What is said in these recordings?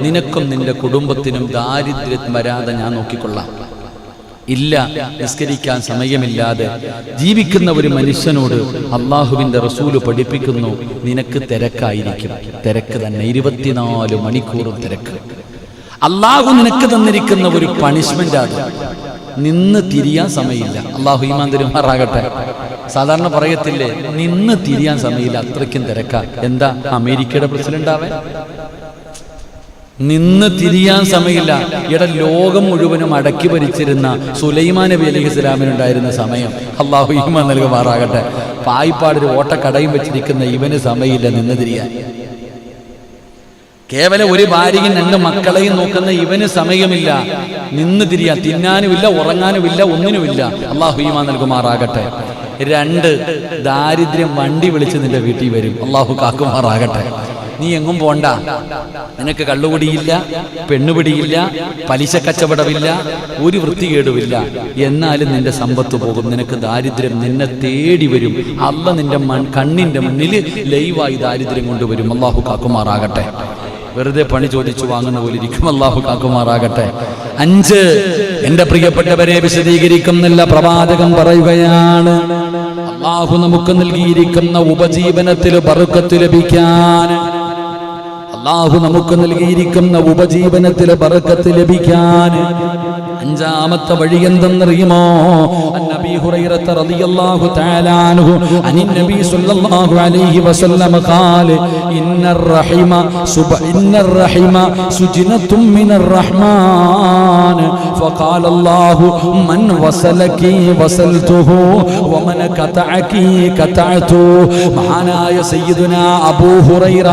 നിനക്കും നിന്റെ കുടുംബത്തിനും ദാരിദ്ര്യം വരാതെ ഞാൻ നോക്കിക്കൊള്ളാം. ഇല്ല, നിസ്കരിക്കാൻ സമയമില്ലാതെ ജീവിക്കുന്ന ഒരു മനുഷ്യനോട് അള്ളാഹുവിന്റെ റസൂല് പഠിപ്പിക്കുന്നു, നിനക്ക് തിരക്കായിരിക്കും. തിരക്ക് തന്നെ, 24 മണിക്കൂറും തിരക്ക്. അള്ളാഹു നിനക്ക് തന്നിരിക്കുന്ന ഒരു പണിഷ്മെന്റ് ആണ്, നിന്ന് തിരിയാൻ സമയമില്ല. അള്ളാഹു ഈമാൻ തരുമാറാകട്ടെ. സാധാരണ പറയത്തില്ലേ, നിന്ന് തിരിയാൻ സമയമില്ല, അത്രയ്ക്കും തിരക്കാ. എന്താ അമേരിക്കയുടെ പ്രസിഡന്റ് ആവേ? നിന്ന് തിരിയാൻ സമയമില്ല. ലോകം മുഴുവനും അടക്കി ഭരിച്ചിരുന്ന സുലൈമാൻ നബി അലൈഹിസ്സലാമിനുണ്ടായിരുന്ന സമയം അള്ളാഹു ഈമാൻ നൽകുമാറാകട്ടെ. പായിപ്പാടൊരു ഓട്ടക്കടയും വെച്ചിരിക്കുന്ന ഇവന് സമയമില്ല നിന്ന് തിരിയാൻ. കേവലം ഒരു ഭാര്യയും 2 മക്കളെയും നോക്കുന്ന ഇവന് സമയമില്ല നിന്ന് തിരിയാൻ. തിന്നാനുമില്ല, ഉറങ്ങാനുമില്ല, ഒന്നിനുമില്ല. അള്ളാഹു ഈമാൻ നൽകുമാറാകട്ടെ. 2, ദാരിദ്ര്യം വണ്ടി വിളിച്ച് നിന്റെ വീട്ടിൽ വരും. അള്ളാഹു കാക്കുമാറാകട്ടെ. നീ എങ്ങും പോണ്ട, നിനക്ക് കള്ളുപിടിയില്ല, പെണ്ണുപിടിയില്ല, പലിശ കച്ചവടമില്ല, ഒരു വൃത്തികേടുമില്ല. എന്നാലും നിന്റെ സമ്പത്ത് പോകും. നിനക്ക് ദാരിദ്ര്യം നിന്നെ തേടി വരും. അല്ല നിന്റെ കണ്ണിന്റെ മുന്നിൽ ലൈവായി ദാരിദ്ര്യം കൊണ്ടുവരും. അള്ളാഹു കാക്കുമാറാകട്ടെ. വെറുതെ പണി ചോദിച്ചു വാങ്ങുന്ന പോലെ ഇരിക്കും. അള്ളാഹു കാക്കുമാറാകട്ടെ. 5, എന്റെ പ്രിയപ്പെട്ടവരെ വിശദീകരിക്കുന്നില്ല, പ്രവാചകൻ പറയുകയാണ്, അള്ളാഹു നമുക്ക് നൽകിയിരിക്കുന്ന ഉപജീവനത്തിൽ ബർക്കത്ത് ലഭിക്കാൻ, അള്ളാഹു നമുക്ക് നൽകിയിരിക്കുന്ന ഉപജീവനത്തിൽ ബർക്കത്ത് ലഭിക്കാൻ 5ാമത്തെ വഴി എന്തെന്നറിയുമോ? നബി ഹുറൈറ റളിയല്ലാഹു തആല അൻഹു അനി നബി സ്വല്ലല്ലാഹു അലൈഹി വസല്ലം ഖാല ഇന്നർ റഹിമ സുജ്നത്തും മിനർ റഹ്മാൻ ഫഖാല അല്ലാഹു മൻ വസലകി വസൽതുഹു വമൻ ഖതഅകി ഖതഅതു. മഹാനായ സയ്യിദുനാ അബൂ ഹുറൈറ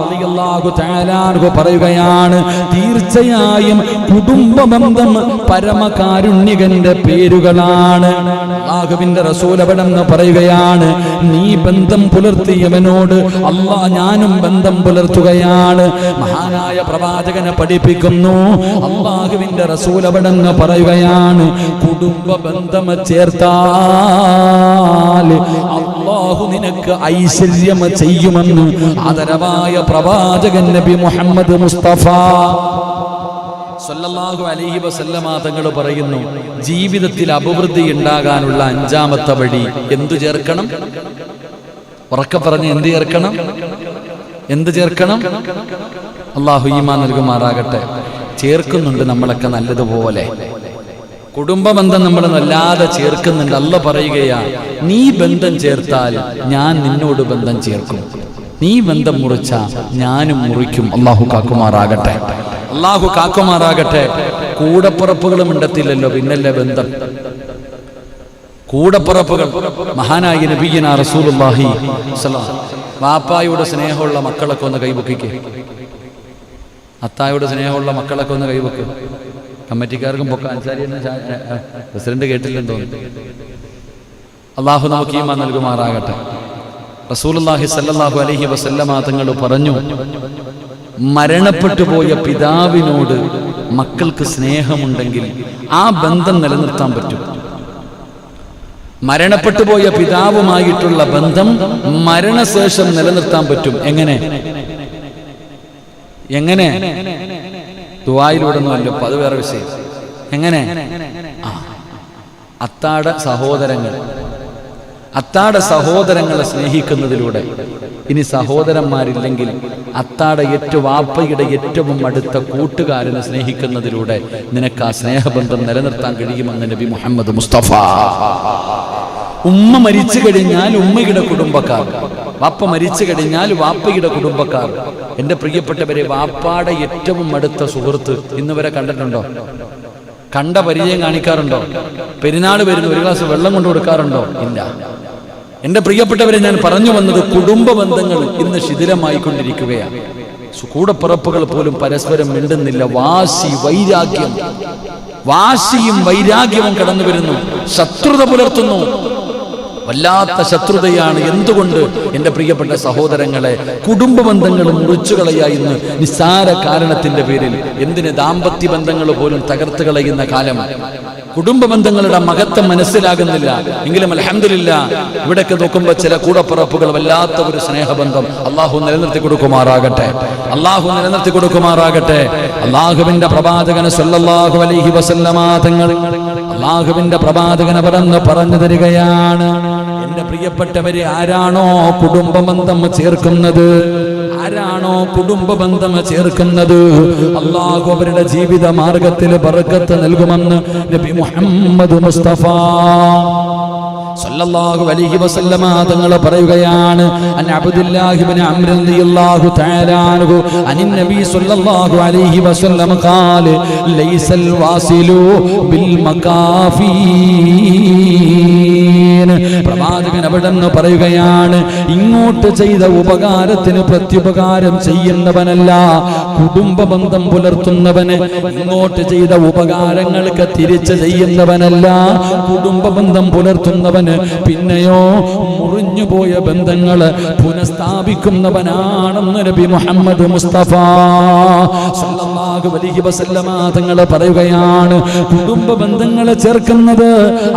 റളിയല്ലാഹു തആല അൻഹു പറയുകയാണ്, തീർച്ചയായും കുടുംബബന്ധം പരമകാരുണ്യകന്റെ പേരുകളാണ്. അല്ലാഹുവിന്റെ റസൂൽ അവിടെന്ന് പറയുകയാണ്, നീ ബന്ധം പുലർത്തിയവനോട് അല്ലാഹ് ഞാനും ബന്ധം പുലർത്തുകയാണ്. മഹാനായ പ്രവാചകനെ പഠിപ്പിക്കുന്നു. അല്ലാഹുവിന്റെ റസൂൽ അവിടെന്ന് പറയുകയാണ്, കുടുംബ ബന്ധം ചേർത്താൽ അല്ലാഹു നിനക്ക് ഐശ്വര്യം ചെയ്യുമെന്ന് ആദരവായ പ്രവാചകൻ നബി മുഹമ്മദ് മുസ്തഫ സല്ലല്ലാഹു അലൈഹി വസല്ലമ തങ്ങൾ പറയുന്നു, ജീവിതത്തിൽ അഭിവൃദ്ധി ഉണ്ടാകാനുള്ള 5ാമത്തെ വഴി എന്തു ചേർക്കണം? ഉറക്കെ പറഞ്ഞ് എന്ത് ചേർക്കണം? എന്ത് ചേർക്കണം? അല്ലാഹു ഈമാൻ നൽകുമാറാകട്ടെ. ചേർക്കുന്നുണ്ട് നമ്മളൊക്കെ നല്ലതുപോലെ. കുടുംബ ബന്ധം നമ്മൾ വല്ലാതെ ചേർക്കുന്നുണ്ട്. അല്ലാഹു പറയുകയാ, നീ ബന്ധം ചേർത്താൽ ഞാൻ നിന്നോട് ബന്ധം ചേർക്കും. നീ ബന്ധം മുറിച്ച ഞാനും മുറിക്കും. അല്ലാഹു കാക്കുമാറാകട്ടെ. അല്ലാഹു കാക്കുമാറാകട്ടെ. കൂടപ്പുറപ്പുകളും ഉണ്ടത്തില്ലല്ലോ, പിന്നല്ലേ ബന്ധം. കൂടപ്പുറപ്പുകൾ. മഹാനായ നബിയ്യനാ റസൂലുള്ളാഹി സ്വല്ലല്ലാഹു അലൈഹി വസല്ലം വാപ്പായോട് സ്നേഹമുള്ള മക്കളൊക്കെ ഒന്ന് കൈപൊക്കിക്കേ. അത്തായോട് സ്നേഹമുള്ള മക്കളൊക്കെ ഒന്ന് കൈപൊക്ക്. കമ്മിറ്റിക്കാർക്കും പൊക്ക. അൻസാരി പ്രസിഡന്റ് കേട്ടില്ലെന്ന് തോന്നുന്നു. അല്ലാഹു നമുക്ക് ഈമാൻ നൽകുമാറാകട്ടെ. റസൂലുള്ളാഹി സ്വല്ലല്ലാഹു അലൈഹി വസല്ലമ തങ്ങൾ പറഞ്ഞു, മരണപ്പെട്ടു പോയ പിതാവിനോട് മക്കൾക്ക് സ്നേഹമുണ്ടെങ്കിൽ ആ ബന്ധം നിലനിർത്താൻ പറ്റും. മരണപ്പെട്ടു പോയ പിതാവുമായിട്ടുള്ള ബന്ധം മരണശേഷം നിലനിർത്താൻ പറ്റും. എങ്ങനെ? എങ്ങനെ? ദുആയിലൂടെ ഒന്നുമല്ല, അത് വേറെ വിഷയം. എങ്ങനെ? അത്താടെ സഹോദരങ്ങളെ സ്നേഹിക്കുന്നതിലൂടെ. ഇനി സഹോദരന്മാരില്ലെങ്കിൽ വാപ്പയുടെ ഏറ്റവും അടുത്ത കൂട്ടുകാരനെ സ്നേഹിക്കുന്നതിലൂടെ നിനക്ക് ആ സ്നേഹബന്ധം നിലനിർത്താൻ കഴിയുമെന്ന് നബി മുഹമ്മദ് മുസ്തഫ. ഉമ്മ മരിച്ചു കഴിഞ്ഞാൽ ഉമ്മയുടെ കുടുംബക്കാർ, വാപ്പ മരിച്ചു കഴിഞ്ഞാൽ വാപ്പയുടെ കുടുംബക്കാർ. എന്റെ പ്രിയപ്പെട്ടവരെ, വാപ്പാടെ ഏറ്റവും അടുത്ത സുഹൃത്ത് ഇന്ന് വരെ കണ്ടിട്ടുണ്ടോ? കണ്ട പരിചയം കാണിക്കാറുണ്ടോ? പെരുന്നാൾ വരുന്ന ഒരു ഗ്ലാസ് വെള്ളം കൊണ്ടു കൊടുക്കാറുണ്ടോ? ഇല്ല. എന്റെ പ്രിയപ്പെട്ടവരെ, ഞാൻ പറഞ്ഞു വന്നത്, കുടുംബ ബന്ധങ്ങൾ ഇന്ന് ശിഥിലമായിക്കൊണ്ടിരിക്കുകയാണ്. കൂടപ്പിറപ്പുകൾ പോലും പരസ്പരം മിണ്ടുന്നില്ല. വാശിയും വൈരാഗ്യവും കടന്നു വരുന്നു. ശത്രുത പുലർത്തുന്നു. വല്ലാത്ത ശത്രുതയാണ്. എന്തുകൊണ്ട്? എന്റെ പ്രിയപ്പെട്ട സഹോദരങ്ങളെ, കുടുംബ ബന്ധങ്ങൾ മുറിച്ചുകളയാ ഇന്ന് നിസ്സാര കാരണത്തിന്റെ പേരിൽ. എന്തിന്? ദാമ്പത്യ ബന്ധങ്ങൾ പോലും തകർത്ത് കളയുന്ന കാലം. കുടുംബ ബന്ധങ്ങളുടെ മഹത്വം മനസ്സിലാകുന്നില്ല. എങ്കിലും അൽഹംദുലില്ലാഹ് ഇവിടൊക്കെ നോക്കുമ്പോൾ ചില കൂടപ്പിറപ്പുകൾ വല്ലാത്ത ഒരു സ്നേഹബന്ധം അള്ളാഹു നിലനിർത്തി കൊടുക്കുമാറാകട്ടെ. അള്ളാഹു നിലനിർത്തി കൊടുക്കുമാറാകട്ടെ. അള്ളാഹുവിന്റെ പ്രവാചകൻ സല്ലല്ലാഹു അലൈഹി വസല്ലമ തങ്ങൾ അള്ളാഹുവിന്റെ പ്രവാചകൻ പറഞ്ഞു തരികയാണ്, എന്റെ പ്രിയപ്പെട്ടവരെ, ആരാണോ കുടുംബ ബന്ധം ചേർക്കുന്നത്, ആരാണോ കുടുംബ ബന്ധം ചേർക്കുന്നത്, അല്ലാഹു അവരുടെ ജീവിത മാർഗത്തിൽ ബർക്കത്ത് നൽകുമെന്ന് നബി മുഹമ്മദ് മുസ്തഫ സല്ലല്ലാഹു അലൈഹി വസല്ലമ തങ്ങൾ പറയുകയാണ്. അൻ അബ്ദുല്ലാഹി ഇബ്നു അംർ റളിയല്ലാഹു തആല അൻഹു അനിൻ നബി സല്ലല്ലാഹു അലൈഹി വസല്ലം ഖാല ലൈസൽ വാസിലു ബിൽ മകാഫീൻ. പ്രവാചകൻ അവിടെന്ന് പറയുകയാണ്, ഇങ്ങോട്ട് ചെയ്ത ഉപകാരത്തിന് പ്രത്യുപകാരം ചെയ്യുന്നവനല്ല കുടുംബ ബന്ധം പുലർത്തുന്നവന്. ഇങ്ങോട്ട് ചെയ്ത ഉപകാരങ്ങൾക്ക് തിരിച്ച് ചെയ്യുന്നവനല്ല കുടുംബ ബന്ധം പുലർത്തുന്നവൻ. പിന്നെയോ മുറിഞ്ഞുപോയ ബന്ധങ്ങൾ പുനഃസ്ഥാപിക്കുന്നവനാണെന്ന് നബി മുഹമ്മദ് മുസ്തഫ സല്ലല്ലാഹു അലൈഹി വസല്ലമ തങ്ങൾ പറയുകയാണ്, കുടുംബ ബന്ധങ്ങളെ ചേർക്കുന്നത്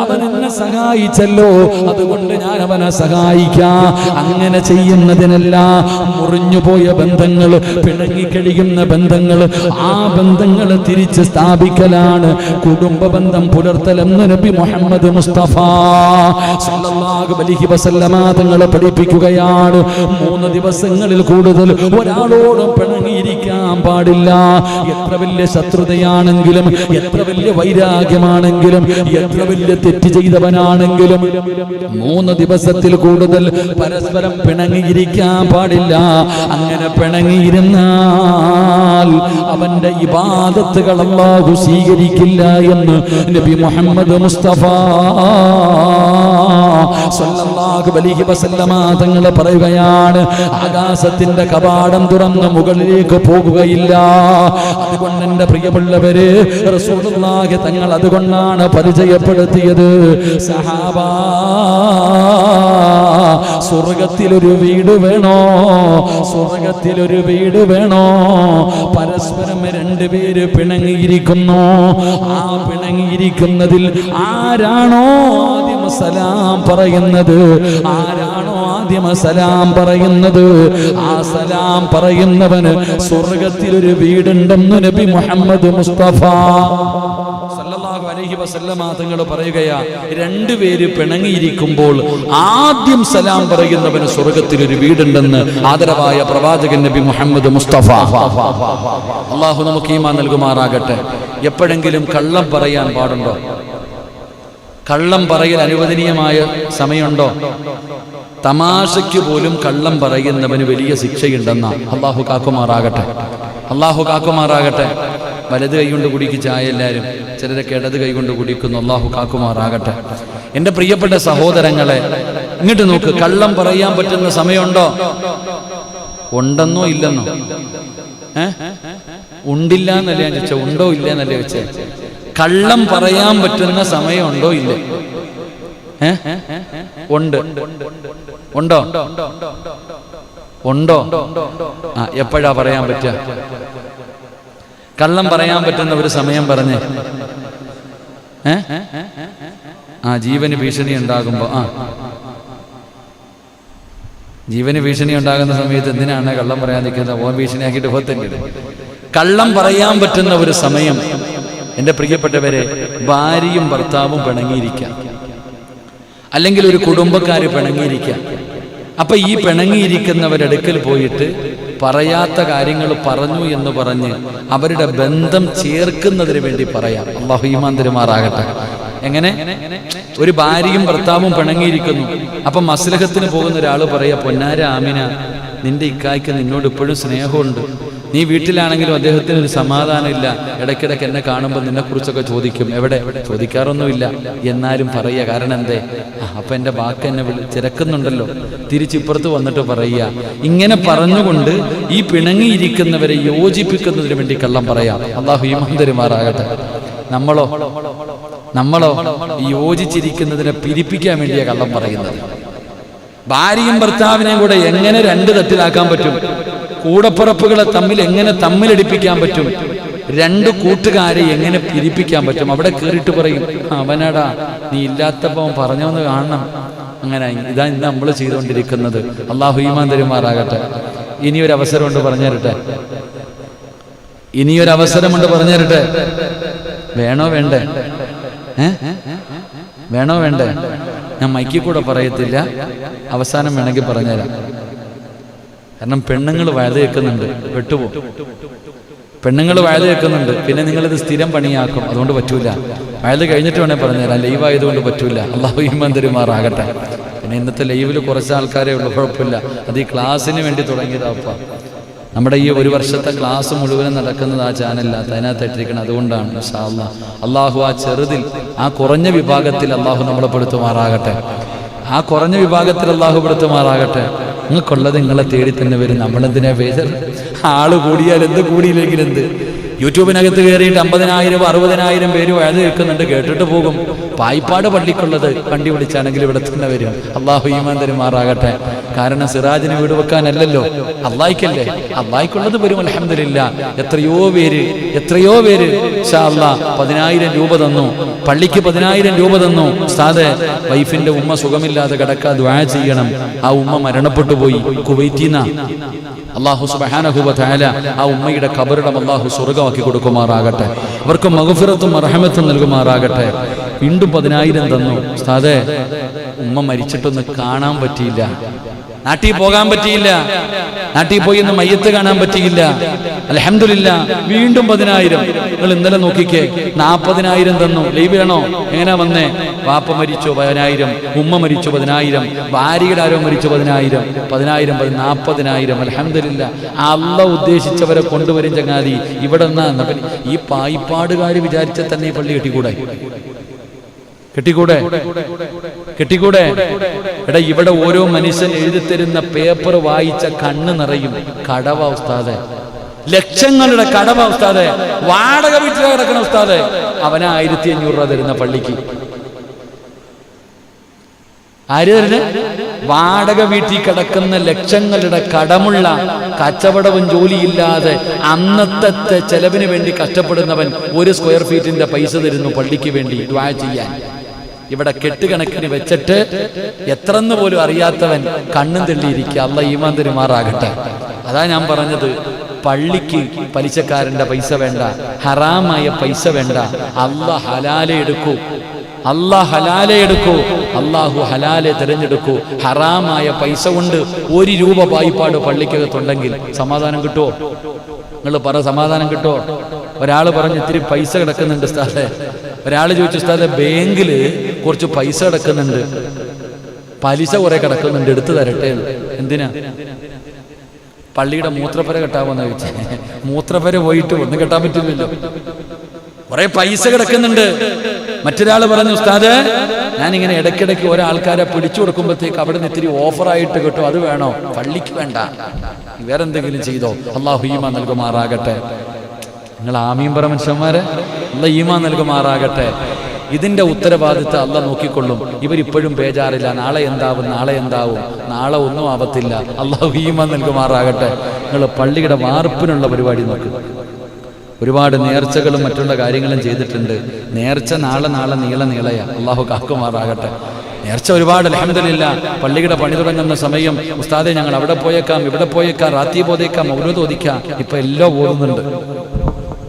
അവൻ എന്നെ സഹായിച്ചല്ലോ, അതുകൊണ്ട് ഞാൻ അവനെ സഹായിക്കാം. അങ്ങനെ ചെയ്യുന്നതിനല്ല, മുറിഞ്ഞുപോയ ബന്ധങ്ങൾ, പിണങ്ങിക്കഴിയുന്ന ബന്ധങ്ങൾ, ആ ബന്ധങ്ങൾ തിരിച്ച് സ്ഥാപിക്കലാണ് കുടുംബ ബന്ധം പുലർത്തലെന്ന് നബി മുഹമ്മദ് മുസ്തഫ സല്ലല്ലാഹു അലൈഹി വസല്ലമ തങ്ങൾ പഠിപ്പിക്കുകയാണ്. 3 ദിവസങ്ങളിൽ കൂടുതൽ ഒരാളോടും പിണങ്ങിയിരിക്കാൻ പാടില്ല. എത്ര വലിയ ശത്രുതയാണെങ്കിലും, എത്ര വലിയ വൈരാഗ്യമാണെങ്കിലും, എത്ര വലിയ തെറ്റ് ചെയ്തവനാണെങ്കിലും 3 ദിവസത്തിൽ കൂടുതൽ പരസ്പരം പിണങ്ങിയിരിക്കാൻ പാടില്ല. അങ്ങനെ പിണങ്ങിയിരുന്നാൽ അവന്റെ ഇബാദത്തുകൾ അല്ലാഹു സ്വീകരിക്കില്ല എന്ന് നബി മുഹമ്മദ് മുസ്തഫ സല്ലല്ലാഹു അലൈഹി വസല്ലമ തങ്ങൾ പറയുകയാണ്, ആകാശത്തിന്റെ കവാടം തുറന്ന് മുകളിലേക്ക് പോകുകയില്ല. അതുകൊണ്ട് എന്റെ പ്രിയമുള്ളവര്, റസൂലുള്ളാഹി തങ്ങൾ അതുകൊണ്ടാണ് പരിചയപ്പെടുത്തിയത്, സഹാബാ, സ്വർഗത്തിലൊരു വീട് വേണോ, സ്വർഗത്തിലൊരു വീട് വേണോ? പരസ്പരം 2 പേര് പിണങ്ങിയിരിക്കുന്നു. ആ പിണങ്ങിയിരിക്കുന്നതിൽ ആരാണോ ആദ്യം സലാം പറയുന്നത്, ആരാണോ ആദ്യം സലാം പറയുന്നത്, ആ സലാം പറയുന്നവന് സ്വർഗത്തിലൊരു വീടുണ്ടെന്ന് നബി മുഹമ്മദ് മുസ്തഫ സല്ലല്ലാഹു അലൈഹി വസല്ലമ തങ്ങൾ പറയുകയാ, 2 പേര് പിണങ്ങിയിരിക്കുമ്പോൾ ആദ്യം സലാം പറയുന്നവന് സ്വർഗത്തിലൊരു വീടുണ്ടെന്ന് ആദരവായ പ്രവാചകൻ നബി മുഹമ്മദ് മുസ്തഫ. അല്ലാഹു നമുക്ക് ഈമാൻ നൽകുമാറാകട്ടെ. എപ്പോഴെങ്കിലും കള്ളം പറയാൻ പാടുണ്ടോ? കള്ളം പറയൽ അനുവദനീയമായ സമയമുണ്ടോ? തമാശയ്ക്ക് പോലും കള്ളം പറയുന്നവന് വലിയ ശിക്ഷയുണ്ടെന്ന അല്ലാഹു കാക്കുമാറാകട്ടെ. അല്ലാഹു കാക്കുമാറാകട്ടെ. വലത് കൈകൊണ്ട് കുടിക്ക് ചായ എല്ലാവരും, ചിലരൊക്കെ ഇടത് കൈകൊണ്ട് കുടിക്കുന്നു. അല്ലാഹു കാക്കുമാറാകട്ടെ. എൻ്റെ പ്രിയപ്പെട്ട സഹോദരങ്ങളെ, ഇങ്ങോട്ട് നോക്ക്, കള്ളം പറയാൻ പറ്റുന്ന സമയമുണ്ടോ? ഉണ്ടെന്നോ ഇല്ലെന്നോ? ഉണ്ടില്ല എന്നല്ലേ ഞാൻ ചോദിച്ചത്, ഉണ്ടോ ഇല്ല എന്നല്ലേ വെച്ചേ? കള്ളം പറയാൻ പറ്റുന്ന സമയമുണ്ടോ ഇല്ലേ? ഉണ്ട്. ഉണ്ടോ? ഉണ്ടോ? ആ, എപ്പോഴാ പറയാൻ പറ്റുക? കള്ളം പറയാൻ പറ്റുന്ന ഒരു സമയം പറഞ്ഞേ. ആ, ജീവന് ഭീഷണി ഉണ്ടാകുമ്പോ. ആ, ജീവന് ഭീഷണി ഉണ്ടാകുന്ന സമയത്ത് എന്തിനാണ് കള്ളം പറയാൻ നിൽക്കുന്നത്? ഓൻ ഭീഷണിയാക്കിയിട്ട് പോത്തല്ലേ. കള്ളം പറയാൻ പറ്റുന്ന ഒരു സമയം, എൻ്റെ പ്രിയപ്പെട്ടവരെ, ഭാര്യയും ഭർത്താവും പിണങ്ങിയിരിക്കാം, അല്ലെങ്കിൽ ഒരു കുടുംബക്കാര് പിണങ്ങിയിരിക്കാം. അപ്പൊ ഈ പിണങ്ങിയിരിക്കുന്നവരടുക്കൽ പോയിട്ട് പറയാത്ത കാര്യങ്ങൾ പറഞ്ഞു എന്ന് പറഞ്ഞ് അവരുടെ ബന്ധം ചേർക്കുന്നതിന് വേണ്ടി പറയാം. അല്ലാഹു ഈമാൻ തരുമാറാകട്ടെ. എങ്ങനെ? ഒരു ഭാര്യയും ഭർത്താവും പിണങ്ങിയിരിക്കുന്നു. അപ്പൊ മസ്ലഹത്തിന് പോകുന്ന ഒരാൾ പറയാ, പൊന്നാര ആമിന, നിന്റെ ഇക്കായ്ക്ക് നിന്നോട് ഇപ്പോഴും സ്നേഹമുണ്ട്. നീ വീട്ടിലാണെങ്കിലും അദ്ദേഹത്തിന് ഒരു സമാധാനമില്ല. ഇടയ്ക്കിടയ്ക്ക് എന്നെ കാണുമ്പോൾ നിന്നെക്കുറിച്ചൊക്കെ ചോദിക്കും. എവിടെ? ചോദിക്കാറൊന്നുമില്ല, എന്നാലും പറയുക. കാരണം എന്തേ? അപ്പൊ എൻ്റെ വാക്ക് എന്നെ തിരക്കുന്നുണ്ടല്ലോ. തിരിച്ചിപ്പുറത്ത് വന്നിട്ട് പറയുക. ഇങ്ങനെ പറഞ്ഞുകൊണ്ട് ഈ പിണങ്ങിയിരിക്കുന്നവരെ യോജിപ്പിക്കുന്നതിന് വേണ്ടി കള്ളം പറയാം. അല്ലാഹു ഈമാൻ തരുമാറാകട്ടെ. നമ്മളോ യോജിച്ചിരിക്കുന്നതിനെ പിരിപ്പിക്കാൻ വേണ്ടിയാണ് കള്ളം പറയുന്നത്. ഭാര്യയും ഭർത്താവിനെയും കൂടെ എങ്ങനെ 2 തട്ടിലാക്കാൻ പറ്റും? കൂടപ്പിറപ്പുകളെ തമ്മിൽ എങ്ങനെ തമ്മിലടിപ്പിക്കാൻ പറ്റും? രണ്ട് കൂട്ടുകാരെ എങ്ങനെ പിരിപ്പിക്കാൻ പറ്റും? അവിടെ കയറിയിട്ട് പറയും, അവനടാ നീ ഇല്ലാത്തപ്പോ പറഞ്ഞോന്ന് കാണണം. അങ്ങനെ ഇതാ ഇന്ന് നമ്മൾ ചെയ്തുകൊണ്ടിരിക്കുന്നത്. അള്ളാഹു ഈമാൻ തരുമാറാകട്ടെ. ഇനിയൊരവസരമുണ്ട് പറഞ്ഞു തരട്ടെ, ഇനിയൊരവസരമുണ്ട് പറഞ്ഞു തരട്ടെ. വേണോ വേണ്ടേ? വേണോ വേണ്ടേ? ഞാൻ മൈക്കിൽ കൂടെ പറയത്തില്ല, അവസാനം വേണമെങ്കിൽ പറഞ്ഞുതരാം. കാരണം പെണ്ണുങ്ങൾ വയത് കേൾക്കുന്നുണ്ട്, വെട്ടുപോ. പെണ്ണുങ്ങൾ വയത് കേൾക്കുന്നുണ്ട്, പിന്നെ നിങ്ങളിത് സ്ഥിരം പണിയാക്കും, അതുകൊണ്ട് പറ്റൂല. വയത് കഴിഞ്ഞിട്ട് വേണേൽ പറഞ്ഞുതരാം, ലൈവ് ആയതുകൊണ്ട് പറ്റൂല. അള്ളാഹു ഈമാൻ തരുമാറാകട്ടെ. പിന്നെ ഇന്നത്തെ ലൈവിൽ കുറച്ച് ആൾക്കാരെ ഉള്ളൂ, കുഴപ്പമില്ല. അത് ഈ ക്ലാസ്സിന് വേണ്ടി തുടങ്ങിയതാപ്പ. നമ്മുടെ ഈ ഒരു വർഷത്തെ ക്ലാസ് മുഴുവനും നടക്കുന്നത് ആ ചാനലിനകത്ത്, അതിനകത്തായിട്ടിരിക്കണം. അതുകൊണ്ടാണ് ഇൻഷാ അല്ലാഹ് അള്ളാഹു ആ ചെറുതിൽ, ആ കുറഞ്ഞ വിഭാഗത്തിൽ അള്ളാഹു നമ്മളെ പെടുത്തുമാറാകട്ടെ. ആ കുറഞ്ഞ വിഭാഗത്തിൽ അള്ളാഹു പെടുത്തുമാറാകട്ടെ. നിങ്ങൾക്കുള്ളത് നിങ്ങളെ തേടി തന്നെ വരും. നമ്മളെന്തിനാ വേദന? ആള് കൂടിയാൽ എന്ത്, കൂടിയില്ലെങ്കിൽ എന്ത്? യൂട്യൂബിനകത്ത് കയറിയിട്ട് 50,000 60,000 പേര് വയത് കേൾക്കുന്നുണ്ട്, കേട്ടിട്ട് പോകും. പായിപ്പാട് പള്ളിക്കുള്ളത് വണ്ടി വിളിച്ചാണെങ്കിൽ ഇവിടെ തന്നെ വരും. അള്ളാഹു ഈമാൻ തരുമാറാകട്ടെ. കാരണം സിറാജിന് വീട് വെക്കാനല്ലല്ലോ, അള്ളാഹിക്കല്ലേ. അള്ളാഹിക്കുള്ളത് വരും. അൽഹംദുലില്ലാ. എത്രയോ പേര് ഇൻഷാ അല്ലാഹ് 10,000 രൂപ തന്നു, പള്ളിക്ക് 10,000 രൂപ തന്നു. ഉസ്താദേ, വൈഫിന്റെ ഉമ്മ സുഖമില്ലാതെ കിടക്കാ, ദുആ ചെയ്യണം. ആ ഉമ്മ മരണപ്പെട്ടു പോയി കുവൈറ്റിന്ന. അല്ലാഹു സുബ്ഹാനഹു വ തആല ആ ഉമ്മയുടെ ഖബറിടം അല്ലാഹു സ്വർഗ്ഗമാക്കി കൊടുക്കുമാറാകട്ടെ. അവർക്ക് മഗ്ഫിറത്തും റഹ്മത്തും നൽകുമാറാകട്ടെ. വീണ്ടും 10,000 തന്നു. ഉസ്താദേ, ഉമ്മ മരിച്ചിട്ടൊന്ന് കാണാൻ പറ്റിയില്ല, നാട്ടിൽ പോകാൻ പറ്റിയില്ല, നാട്ടിൽ പോയി ഒന്ന് മയ്യത്ത് കാണാൻ പറ്റിയില്ല. അൽഹംദുലില്ലാ. വീണ്ടും 10,000. നിങ്ങൾ ഇന്നലെ നോക്കിക്കേ, 40,000 തന്നു. ലൈവ് ആണോ? എങ്ങനെയാ വന്നേ? വാപ്പ മരിച്ചു 10,000, ഉമ്മ മരിച്ചു 10,000, ഭാര്യയുടെ ആരോ മരിച്ചു 10,000, 40,000. അൽഹംദുലില്ലാ. അല്ലാഹ് ഉദ്ദേശിച്ചവരെ കൊണ്ടുവരും ചങ്ങാതി. ഇവിടെ നിന്നാ ഈ പായിപ്പാടുകാർ വിചാരിച്ച തന്നെ ഈ പള്ളി കെട്ടിക്കൂടെ? എടാ, ഇവിടെ ഓരോ മനുഷ്യൻ എഴുതിത്തരുന്ന പേപ്പർ വായിച്ച കണ്ണ് നിറയും. കടവ ഉസ്താദെ, ലക്ഷങ്ങളുടെ കടവ ഉസ്താദെ. വാടക വീട്ടിൽ കിടക്കണ ഉസ്താദെ, അവന് 1,500 രൂപ തരുന്ന പള്ളിക്ക്. ആര് തരുന്ന? വാടക വീട്ടിൽ കിടക്കുന്ന ലക്ഷങ്ങളുടെ കടമുള്ള, കച്ചവടവും ജോലിയില്ലാതെ അന്നത്തെ ചെലവിന് വേണ്ടി കഷ്ടപ്പെടുന്നവൻ 1 സ്ക്വയർ ഫീറ്റിന്റെ പൈസ തരുന്നു പള്ളിക്ക് വേണ്ടി ദുആ ചെയ്യാൻ. ഇവിടെ കെട്ടുകണക്കിന് വെച്ചിട്ട് എത്രന്ന് പോലും അറിയാത്തവൻ കണ്ണും തെള്ളിയിരിക്കുക. അല്ലാഹ് ഈമാൻ തരുമാറാകട്ടെ. അതാ ഞാൻ പറഞ്ഞത്, പള്ളിക്ക് പലിശക്കാരന്റെ പൈസ വേണ്ട, ഹറാമായ പൈസ വേണ്ട. അല്ലാഹ് ഹലാലെ എടുക്കൂ, അല്ലാഹു ഹലാലെ തിരഞ്ഞെടുക്കൂ. ഹറാമായ പൈസ കൊണ്ട് 1 രൂപ വായ്പാട് പള്ളിക്കകത്തുണ്ടെങ്കിൽ സമാധാനം കിട്ടുമോ? നിങ്ങൾ പറ, സമാധാനം കിട്ടുമോ? ഒരാൾ പറഞ്ഞു, ഇത്തിരി പൈസ കിടക്കുന്നുണ്ട് ഉസ്താദേ. ഒരാൾ ചോദിച്ചു, ഉസ്താദേ, ബാങ്കിൽ കുറച്ച് പൈസ കിടക്കുന്നുണ്ട്, പലിശ കുറെ കിടക്കുന്നുണ്ട്, എടുത്തു തരട്ടെ. എന്തിനാ? പള്ളിയുടെ മൂത്രപ്പര കെട്ടാമെന്ന് ചോദിച്ചേ. മൂത്രപ്പര പോയിട്ട് ഒന്നും കെട്ടാൻ പറ്റില്ലല്ലോ, കുറെ പൈസ കിടക്കുന്നുണ്ട്. മറ്റൊരാൾ പറഞ്ഞു, ഉസ്താദേ, ഞാനിങ്ങനെ ഇടയ്ക്കിടയ്ക്ക് ഒരാൾക്കാരെ പിടിച്ചു കൊടുക്കുമ്പോഴത്തേക്ക് അവിടെ നിന്ന് ഇത്തിരി ഓഫറായിട്ട് കിട്ടും, അത് വേണോ? പള്ളിക്ക് വേണ്ട, വേറെന്തെങ്കിലും ചെയ്തോ. അല്ലാഹു ഈമാൻ നൽകുമാറാകട്ടെ. നിങ്ങൾ ആമീൻ പറ മനുഷ്യന്മാരെ. അല്ലാഹു ഈമാൻ നൽകുമാറാകട്ടെ. ഇതിന്റെ ഉത്തരവാദിത്തം അല്ലാഹ് നോക്കിക്കൊള്ളും. ഇവരിപ്പോഴും ബേജാറില്ല, നാളെ എന്താവും, നാളെ ഒന്നും ആവത്തില്ല. അല്ലാഹു ഈമാൻ നൽകുമാറാകട്ടെ. നിങ്ങൾ പള്ളിയുടെ വാർപ്പിനുള്ള പരിപാടി നോക്ക്. ഒരുപാട് നേർച്ചകളും മറ്റുള്ള കാര്യങ്ങളും ചെയ്തിട്ടുണ്ട്. നേർച്ച നാളെ നീളയാ. അല്ലാഹു കാക്കുമാറാകട്ടെ. നേർച്ച ഒരുപാട് അൽഹംദുലില്ലാ. പള്ളിയുടെ പണി തുടങ്ങുന്ന സമയം, ഉസ്താദെ ഞങ്ങൾ അവിടെ പോയേക്കാം, ഇവിടെ പോയേക്കാം, റാത്തി പോതേക്കാം, മൗലൂദ് ഓതിക്കാം. ഇപ്പൊ എല്ലാം ഓതുന്നുണ്ട്.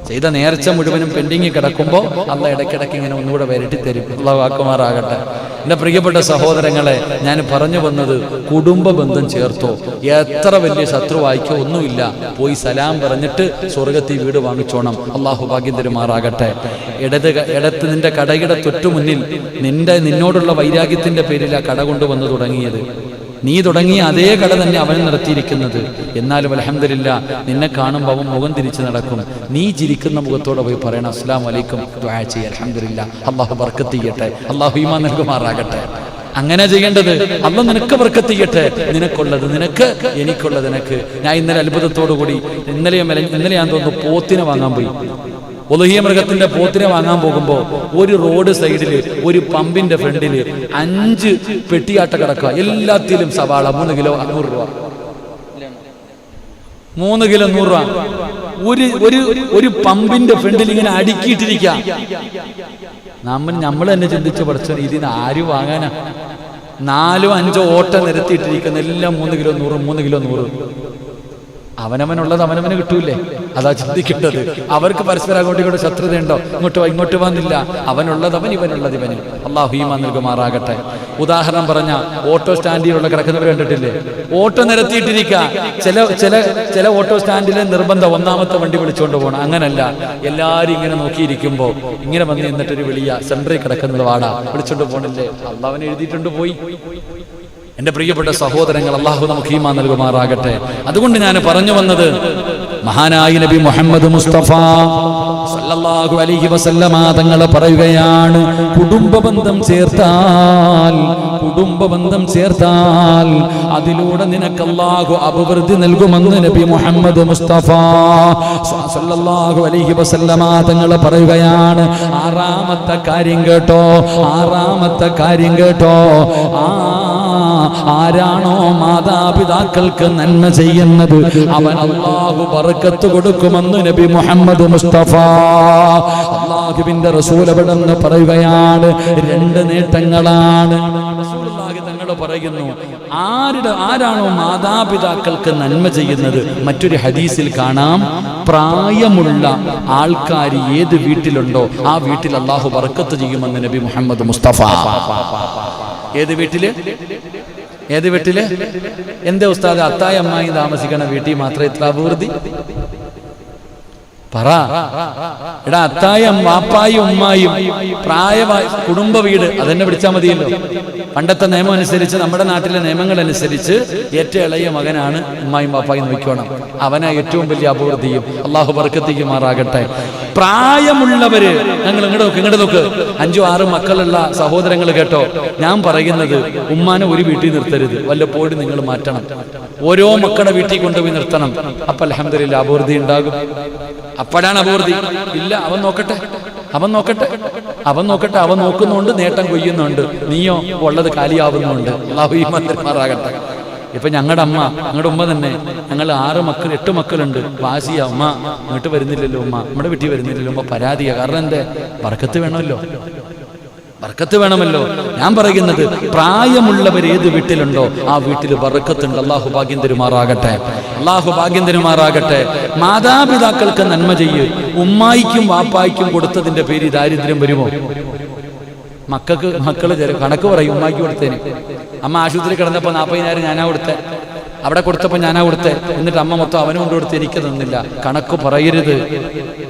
ചെയ്ത നേർച്ച മുഴുവനും പെൻഡിങ് കിടക്കുമ്പോൾ അല്ലാഹ് ഇടയ്ക്കിടയ്ക്ക് ഇങ്ങനെ ഒന്നുകൂടെ വരട്ടി തരും. അല്ലാഹു ആക്കുമാറാകട്ടെ. എൻ്റെ പ്രിയപ്പെട്ട സഹോദരങ്ങളെ, ഞാൻ പറഞ്ഞു വന്നത്, കുടുംബ ബന്ധം ചേർത്തോ. എത്ര വലിയ ശത്രുവായിക്കോ ഒന്നുമില്ല, പോയി സലാം പറഞ്ഞിട്ട് സ്വർഗത്തിൽ വീട് വാങ്ങിച്ചോണം. അല്ലാഹു ഭാഗ്യം തരുമാറാകട്ടെ. ഇടത്ത് നിന്റെ കടയുടെ തൊട്ടുമുന്നിൽ നിന്നോടുള്ള വൈരാഗ്യത്തിന്റെ പേരിൽ ആ കട കൊണ്ടുവന്ന് തുടങ്ങിയത്. നീ തുടങ്ങിയ അതേ കട തന്നെ അവൻ നടത്തിയിരിക്കുന്നത്. എന്നാലും അൽഹംദുലില്ലാ, നിന്നെ കാണുമ്പോൾ അവൻ മുഖം തിരിച്ചു നടക്കും. നീ ചിരിക്കുന്ന മുഖത്തോടെ പോയി പറയണം, അസ്സലാമു അലൈക്കും, ദുആ ചെയ്യ. അൽഹംദുലില്ലാ, അല്ലാഹു ബർക്കത്ത് ചെയ്യട്ടെ, അല്ലാഹു ഈമാൻ നൽകുമാറാകട്ടെ. അങ്ങനെ ചെയ്യേണ്ടത്. അല്ലാഹു നിനക്ക് ബർക്കത്ത് ചെയ്യട്ടെ. നിനക്കുള്ളത് നിനക്ക്, എനിക്കുള്ളത് നിനക്ക്. ഞാൻ ഇന്നലെ അത്ഭുതത്തോടുകൂടി, ഇന്നലെ ഞാൻ തോന്നുന്നു പോത്തിനെ വാങ്ങാൻ പോയി. ഒലുഹിയ മൃഗത്തിന്റെ പോത്തിനെ വാങ്ങാൻ പോകുമ്പോൾ ഒരു റോഡ് സൈഡില് ഒരു പമ്പിന്റെ ഫ്രണ്ടില് 5 പെട്ടിയാട്ട കിടക്കുക. എല്ലാത്തിലും സവാള 3 കിലോ 100 രൂപ, 3 കിലോ 100 രൂപ. ഒരു പമ്പിന്റെ ഫ്രണ്ടിൽ ഇങ്ങനെ അടുക്കിയിട്ടിരിക്കാം. നമ്മൾ തന്നെ ചിന്തിച്ച് പഠിച്ച ഇതിന് ആര് വാങ്ങാനാ? 4-5 ഓട്ട നിരത്തിയിട്ടിരിക്കുന്ന എല്ലാം 3 കിലോ 100, 3 കിലോ 100. അവനവനുള്ളത് അവനവന് കിട്ടൂലേ? അതാ ചിന്തിക്കേണ്ടത്. അവർക്ക് പരസ്പരം അങ്ങോട്ടും ഇങ്ങോട്ട് ശത്രുതയുണ്ടോ? ഇങ്ങോട്ട് വന്നില്ല. അവനുള്ളത് അവൻ, ഇവനുള്ളത് ഇവന്. അള്ളാഹു ഈമാൻ നൽകുമാറാകട്ടെ. ഉദാഹരണം പറഞ്ഞ ഓട്ടോ സ്റ്റാൻഡിലുള്ള കിടക്കുന്നവർ കണ്ടിട്ടില്ലേ? ഓട്ടോ നിരത്തിയിട്ടിരിക്കുക. ചില ഓട്ടോ സ്റ്റാൻഡിലെ നിർബന്ധം 1ാമത്തെ വണ്ടി വിളിച്ചുകൊണ്ട് പോകണം. അങ്ങനല്ല, എല്ലാവരും ഇങ്ങനെ നോക്കിയിരിക്കുമ്പോ ഇങ്ങനെ വന്ന് നിന്നിട്ടൊരു വിളിയ സെൻട്രൽ കിടക്കുന്നത് വാടാ വിളിച്ചോണ്ട് പോകണില്ലേ? അള്ളാഹുവിനെ എഴുതിയിട്ടുണ്ട് പോയി. എന്റെ പ്രിയപ്പെട്ട സഹോദരങ്ങൾ, അള്ളാഹു നമുക്ക് ഈമാൻ നൽകുമാറാകട്ടെ. അതുകൊണ്ട് ഞാൻ പറഞ്ഞു വന്നത്, മഹാനായ നബി മുഹമ്മദ് മുസ്തഫ സല്ലല്ലാഹു അലൈഹി വസല്ലമ തങ്ങൾ പറയുകയാണ്, കുടുംബബന്ധം ചേർത്താൽ അതിലൂടെ നിനക്ക് അല്ലാഹു അഭിവൃദ്ധി നൽകുമെന്ന് നബി മുഹമ്മദ് മുസ്തഫ സല്ലല്ലാഹു അലൈഹി വസല്ലമ തങ്ങൾ പറയുകയാണ്. ആറാമത്തെ കാര്യം കേട്ടോ, ആരാണോ മാതാപിതാക്കൾക്ക് നന്മ ചെയ്യുന്നത് അവൻ അല്ലാഹു ബർക്കത്ത് കൊടുക്കുമെന്ന് നബി മുഹമ്മദ് മുസ്തഫ അല്ലാഹുവിന്റെ റസൂൽ അവിടെന്ന് പറയുകയാണ്. 2 നേട്ടങ്ങളാണ് റസൂലുള്ളാഹി തങ്ങൾ പറയുന്നു. ആരാണോ മാതാപിതാക്കൾക്ക് നന്മ ചെയ്യുന്നത്, മറ്റൊരു ഹദീസിൽ കാണാം, പ്രായമുള്ള ആൾക്കാർ ഏത് വീട്ടിലുണ്ടോ ആ വീട്ടിൽ അല്ലാഹു ബർക്കത്ത് ചെയ്യുമെന്ന് നബി മുഹമ്മദ് മുസ്തഫ. ഏത് വീട്ടില്? എന്തേ ഉസ്താദ്, അത്തായി അമ്മായി താമസിക്കണ വീട്ടിൽ മാത്രമേ ഇത്ര അഭിവൃദ്ധി? പറ. എടാ, അത്തായും വാപ്പായും ഉമ്മായും പ്രായമായ കുടുംബ വീട് അതെന്നെ വിളിച്ചാൽ മതിയല്ലോ. പണ്ടത്തെ നിയമം അനുസരിച്ച്, നമ്മുടെ നാട്ടിലെ നിയമങ്ങൾ അനുസരിച്ച് ഏറ്റവും ഇളയ മകനാണ് ഉമ്മായും വാപ്പായും നോക്കണം. അവനാ ഏറ്റവും വലിയ അഭിവൃദ്ധിയും. അള്ളാഹു ബർക്കത്ത് ചെയ്യുമാറാകട്ടെ. പ്രായമുള്ളവര്, ഞങ്ങൾ ഇങ്ങോട്ട് നോക്ക്. 5-6 മക്കളുള്ള സഹോദരങ്ങൾ കേട്ടോ, ഞാൻ പറയുന്നത് ഉമ്മാനെ ഒരു വീട്ടിൽ നിർത്തരുത്, വല്ലപ്പോഴും നിങ്ങൾ മാറ്റണം. ഓരോ മക്കളുടെ വീട്ടിൽ കൊണ്ടുപോയി നിർത്തണം. അപ്പൊ അൽഹംദുലില്ലാ അഭിവൃദ്ധി ഉണ്ടാകും. അപ്പോഴാണ് അഭിവൃദ്ധി. ഇല്ല, അവൻ നോക്കട്ടെ. അവൻ നോക്കുന്നുണ്ട്, നേട്ടം കൊയ്യുന്നുണ്ട്. നീയോ ഉള്ളത് കാലിയാവുന്നുണ്ട്. അല്ലാഹു ഈമാൻ തരുമാറാകട്ടെ. ഇപ്പൊ ഞങ്ങളുടെ ഉമ്മ തന്നെ, ഞങ്ങൾ 8 മക്കളുണ്ട്. വാസിയ ഉമ്മ ഇങ്ങോട്ട് വരുന്നില്ലല്ലോ, ഉമ്മ നമ്മുടെ വീട്ടിൽ വരുന്നില്ലല്ലോ, ഉമ്മ പരാതിയാ. കാരണം എന്തേ? ബർക്കത്ത് വേണമല്ലോ. ഞാൻ പറയുന്നത്, പ്രായമുള്ളവർ ഏത് വീട്ടിലുണ്ടോ ആ വീട്ടിൽ ബർക്കത്തുണ്ട്. അല്ലാഹു ഭാഗ്യം തരുമാറാകട്ടെ. മാതാപിതാക്കൾക്ക് നന്മ ചെയ്യ്. ഉമ്മായിക്കും വാപ്പായിക്കും കൊടുത്തതിന്റെ പേര് ദാരിദ്ര്യം വരുമോ? മക്കള് കണക്ക് പറയും. ഉമ്മായിക്ക് കൊടുത്തേന്, അമ്മ ആശുപത്രി കിടന്നപ്പോ 40,000 ഞാനാ കൊടുത്തേ, അവിടെ കൊടുത്തപ്പോ ഞാനാ കൊടുത്തേ, എന്നിട്ട് അമ്മ മൊത്തം അവനും കൊണ്ട് കൊടുത്ത് എനിക്ക് തന്നില്ല. കണക്ക് പറയരുത്.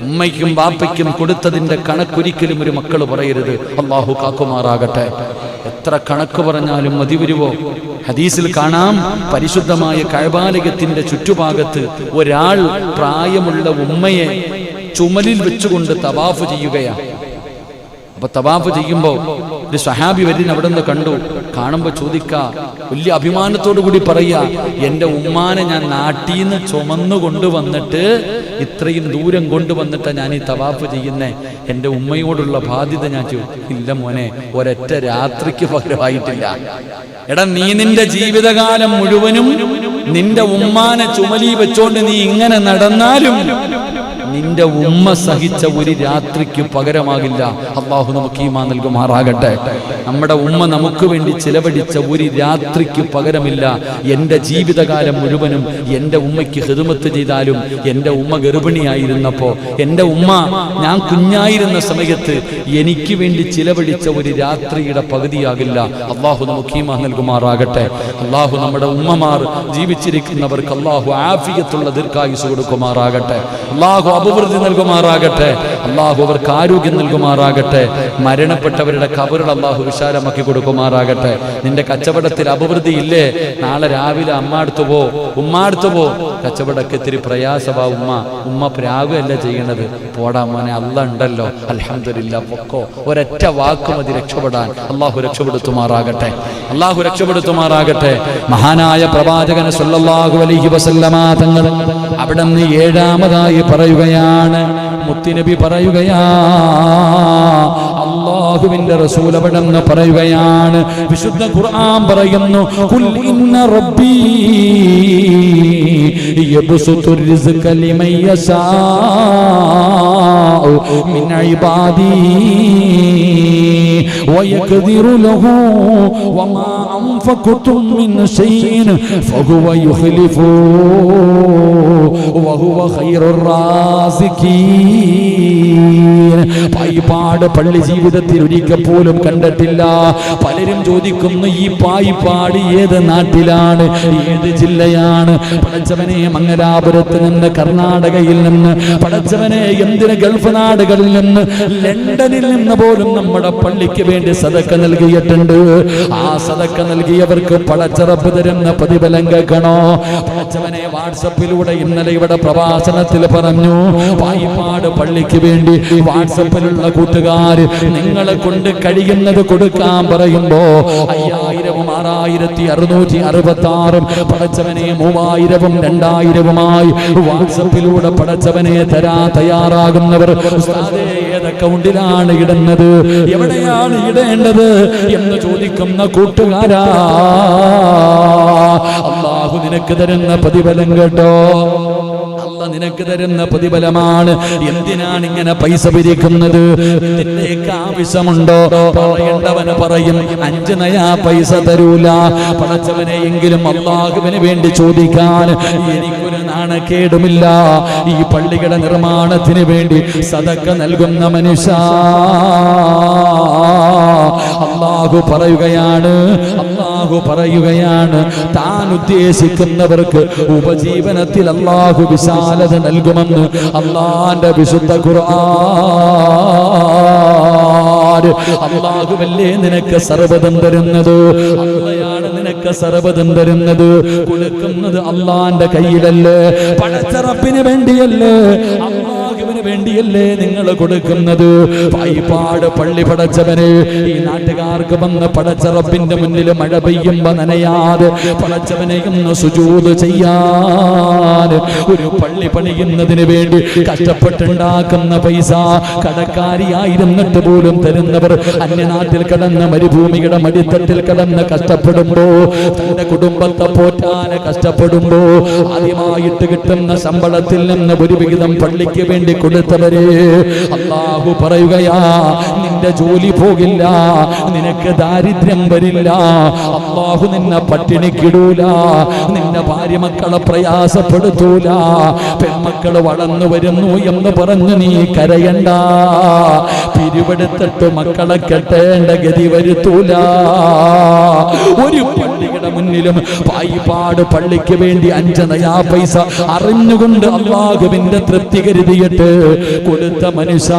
ഉമ്മയ്ക്കും ബാപ്പയ്ക്കും കൊടുത്തതിന്റെ കണക്കൊരിക്കലും ഒരു മക്കള് പറയരുത്. അല്ലാഹു കാക്കുമാറാകട്ടെ. എത്ര കണക്ക് പറഞ്ഞാലും മതി വരുവോ? ഹദീസിൽ കാണാം, പരിശുദ്ധമായ കഅബാലയത്തിന്റെ ചുറ്റുഭാഗത്ത് ഒരാൾ പ്രായമുള്ള ഉമ്മയെ ചുമലിൽ വെച്ചുകൊണ്ട് തവാഫ് ചെയ്യുകയാണ്. അപ്പൊ തവാഫ് ചെയ്യുമ്പോ ഒരു സഹാബി വരുന്ന അവിടെ നിന്ന് കണ്ടു. കാണുമ്പോ ചോദിക്കാ, വലിയ അഭിമാനത്തോടു കൂടി പറയാ, എന്റെ ഉമ്മാനെ ഞാൻ നാട്ടിൽ നിന്ന് ചുമന്നു കൊണ്ടുവന്നിട്ട് ഇത്രയും ദൂരം കൊണ്ടുവന്നിട്ടാ ഞാൻ ഈ തവാഫ് ചെയ്യുന്നേ. എന്റെ ഉമ്മയോടുള്ള ബാധ്യത ഞാൻ ഇല്ല മോനെ, ഒരൊറ്റ രാത്രിക്ക് പകരമായിട്ടില്ല. എടാ, നീ നിന്റെ ജീവിതകാലം മുഴുവനും നിന്റെ ഉമ്മാനെ ചുമലി വെച്ചോണ്ട് നീ ഇങ്ങനെ നടന്നാലും നിന്റെ ഉമ്മ സഹിച്ച ഒരു രാത്രിക്ക് പകരമാകില്ല. അല്ലാഹു നമുക്ക് ഈമാൻ നൽകുമാറാകട്ടെ. നമ്മുടെ ഉമ്മ നമുക്ക് വേണ്ടി ചിലവഴിച്ച ഒരു രാത്രിക്ക് പകരമില്ല. എൻ്റെ ജീവിതകാലം മുഴുവനും എൻ്റെ ഉമ്മയ്ക്ക് ഖിദ്മത്ത് ചെയ്താലും, എൻ്റെ ഉമ്മ ഗർഭിണിയായിരുന്നപ്പോൾ, എൻ്റെ ഉമ്മ ഞാൻ കുഞ്ഞായിരുന്ന സമയത്ത് എനിക്ക് വേണ്ടി ചിലവഴിച്ച ഒരു രാത്രിയുടെ പകുതിയാകില്ല. അല്ലാഹു നമുക്ക് ഈമാൻ നൽകുമാറാകട്ടെ. അല്ലാഹു നമ്മുടെ ഉമ്മമാർ ജീവിച്ചിരിക്കുന്നവർക്ക് അല്ലാഹു ആഫിയത്തുള്ള ദീർഘായുസ്സ് കൊടുക്കുമാറാകട്ടെ. അല്ലാഹു അഭിവൃദ്ധി നൽകുമാറാകട്ടെ. അല്ലാഹു അവർക്ക് ആരോഗ്യം നൽകുമാറാകട്ടെ. മരണപ്പെട്ടവരുടെ ഖബറുകൾ അല്ലാഹു വിശാലമാക്കി കൊടുക്കുമാറാകട്ടെ. നിന്റെ കച്ചവടത്തിൽ അഭിവൃദ്ധി ഇല്ലേ? നാളെ രാവിലെ ഉമ്മാടുത്തു പോ. കച്ചവടക്ക് ഇത്തിരി പ്രയാസമാ ഉമ്മ പ്രാഗല്ല ചെയ്യണത്. പോടാ മോനെ, അല്ലാ ഉണ്ടല്ലോ, അൽഹംദുലില്ലാ, പൊക്കോ. ഒരൊറ്റ വാക്ക് മതി രക്ഷപ്പെടാൻ. അല്ലാഹു രക്ഷപ്പെടുത്തുമാറാകട്ടെ. മഹാനായ പ്രവാചകൻ സല്ലല്ലാഹു അലൈഹി വസല്ലമ തങ്ങൾ അവിടെ നിന്ന് 7ാമതായി പറയുകയാണ്, മുത്തുനബി പറയുകയാ, അല്ലാഹുവിന്റെ റസൂൽ അവിടെന്ന് പറയുകയാണ്, വിശുദ്ധ ഖുർആൻ പറയുന്നു, ഖുൽ ഇന്ന റബ്ബീ യബ്സുത്തുർ റിസ്ഖ ലിമൻ യശാഉ മിൻ ഇബാദി വയഖ്ദിറു ലഹു വമാ അൻഫഖതും മിൻ ശൈഇൻ ഫഹുവ യുഖ്ലിഫു വഹുവ ഖൈറുർ റാസിഖീൻ. പായിപ്പാട് പള്ളി ജീവിതത്തിൽ ഒരിക്കൽ പോലും കണ്ടിട്ടില്ല. പലരും ചോദിക്കുന്നു, ഈ പായിപ്പാട് ഏത് നാട്ടിലാണ്, ഏത് ജില്ലയാണ്? പടച്ചവനെ, മംഗലാപുരത്ത് നിന്ന്, കർണാടകയിൽ നിന്ന്, പടച്ചവനെ എന്തിന് ഗൾഫ് നാടുകളിൽ നിന്ന്, ലണ്ടനിൽ നിന്ന് പോലും നമ്മുടെ പള്ളിക്ക് വേണ്ടി സദക്ക നൽകിയിട്ടുണ്ട്. ആ സദക്ക നൽകിയവർക്ക് പടച്ചറപ്പ് തരുന്ന പ്രതിഫലം കേൾക്കണോ? പടച്ചവനെ, വാട്സപ്പിലൂടെ ഇന്നലെ ഇവിടെ പ്രഭാഷണത്തിൽ പറഞ്ഞു, പായിപ്പാട് പള്ളിക്ക് വേണ്ടി വാട്സപ്പിലുള്ള കൂട്ടുകാർ നിങ്ങളെ കൊണ്ട് കഴിയുന്നത് കൊടുക്കാൻ പറയുമ്പോ 5666 പടച്ചവനെ 3000-ഉം 2000-ഉമായി വാട്സപ്പിലൂടെ പടച്ചവനെ തരാ തയ്യാറാകുന്നവർ ഏത് അക്കൗണ്ടിലാണ് ഇടുന്നത്, എവിടെയാണ് ഇടേണ്ടത് എന്ന് ചോദിക്കുന്ന കൂട്ടുകാരാ, അല്ലാഹു നിനക്ക് തരുന്ന പ്രതിഫലം കേട്ടോ. നിനക്ക് തരുന്ന പ്രതിഫലമാണ്. എന്തിനാണ് ഇങ്ങനെ പൈസ പിരിക്കുന്നത്? ഇതിന്റെയൊക്കെ ആവശ്യമുണ്ടോ? പറയേണ്ടവന് പറയും, 5 നയാ പൈസ തരൂല. പടച്ചവനെ, എങ്കിലും അല്ലാഹുവിന് വേണ്ടി ചോദിക്കാൻ എനിക്കൊരു നാണക്കേടുമില്ല. ഈ പള്ളിയുടെ നിർമ്മാണത്തിന് വേണ്ടി സദക്ക നൽകുന്ന മനുഷ്യ, അല്ലാഹു പറയുകയാണ്, താൻ ഉദ്ദേശിക്കുന്നവർക്ക് ഉപജീവനത്തിൽ അല്ലാഹു വിശാലത നൽകുമെന്ന് അല്ലാഹുവിന്റെ വിശുദ്ധ ഖുർആൻ. അല്ലാഹുവല്ലേ നിനക്ക് സർവ്വതും തരുന്നത്, അല്ലാഹുവാണ് നിനക്ക് സർവ്വതും തരുന്നത്. കൊടുക്കുന്നത് അല്ലാഹുവിന്റെ കയ്യിലല്ലേ, പടച്ച റബ്ബിന് വേണ്ടിയല്ലേ, അല്ലാഹുവിന് വേണ്ടിയല്ലേ നിങ്ങൾ കൊടുക്കുന്നത്. പായിപ്പാട് പള്ളി പടച്ചവനെ, ഈ നാട്ടുകാർക്ക് വന്ന് പടച്ച റബ്ബിന്റെ മുന്നിൽ മഴ പെയ്യുമ്പോ നനയാതെ പടച്ചവനെ ഒന്ന് സുജൂദ് ചെയ്യാൻ, ഒരു പള്ളി പണിയുന്നതിന് വേണ്ടി കഷ്ടപ്പെട്ടുണ്ടാക്കുന്ന പൈസ കടക്കാരിയായിരുന്നിട്ട് പോലും തരുന്നവർ അന്യനാട്ടിൽ കിടന്ന മരുഭൂമിയുടെ മടിത്തട്ടിൽ കിടന്ന് കഷ്ടപ്പെടുമ്പോ, തന്റെ കുടുംബത്തെ പോറ്റാന് കഷ്ടപ്പെടുമ്പോ ആദ്യമായിട്ട് കിട്ടുന്ന ശമ്പളത്തിൽ നിന്ന് ഒരു വിഹിതം പള്ളിക്ക് വേണ്ടി കൊടുത്തവരെ അല്ലാഹു പറയുകയാ, നിന്റെ ജോലി പോകില്ല, നിനക്ക് ദാരിദ്ര്യം വരില്ല, അല്ലാഹു നിന്നെ പട്ടിണിക്കിടൂല, നിന്റെ ഭാര്യ മക്കളെ പ്രയാസപ്പെടുത്തൂല, പെൺമക്കള് വളർന്നു വരുന്നു എന്ന് പറഞ്ഞ് നീ കരയണ്ട, പിരിവെടുത്തിട്ട് മക്കളെ കെട്ടേണ്ട ഗതി വരുത്തൂല. ഒരു പള്ളിയുടെ മുന്നിലും പായിപ്പാട് പള്ളിക്ക് വേണ്ടി 5 നയാ പൈസ അറിഞ്ഞുകൊണ്ട് അല്ലാഹുവിന്റെ തൃപ്തി കരുതിയിട്ട് കൊടുത്ത മനുഷ്യ,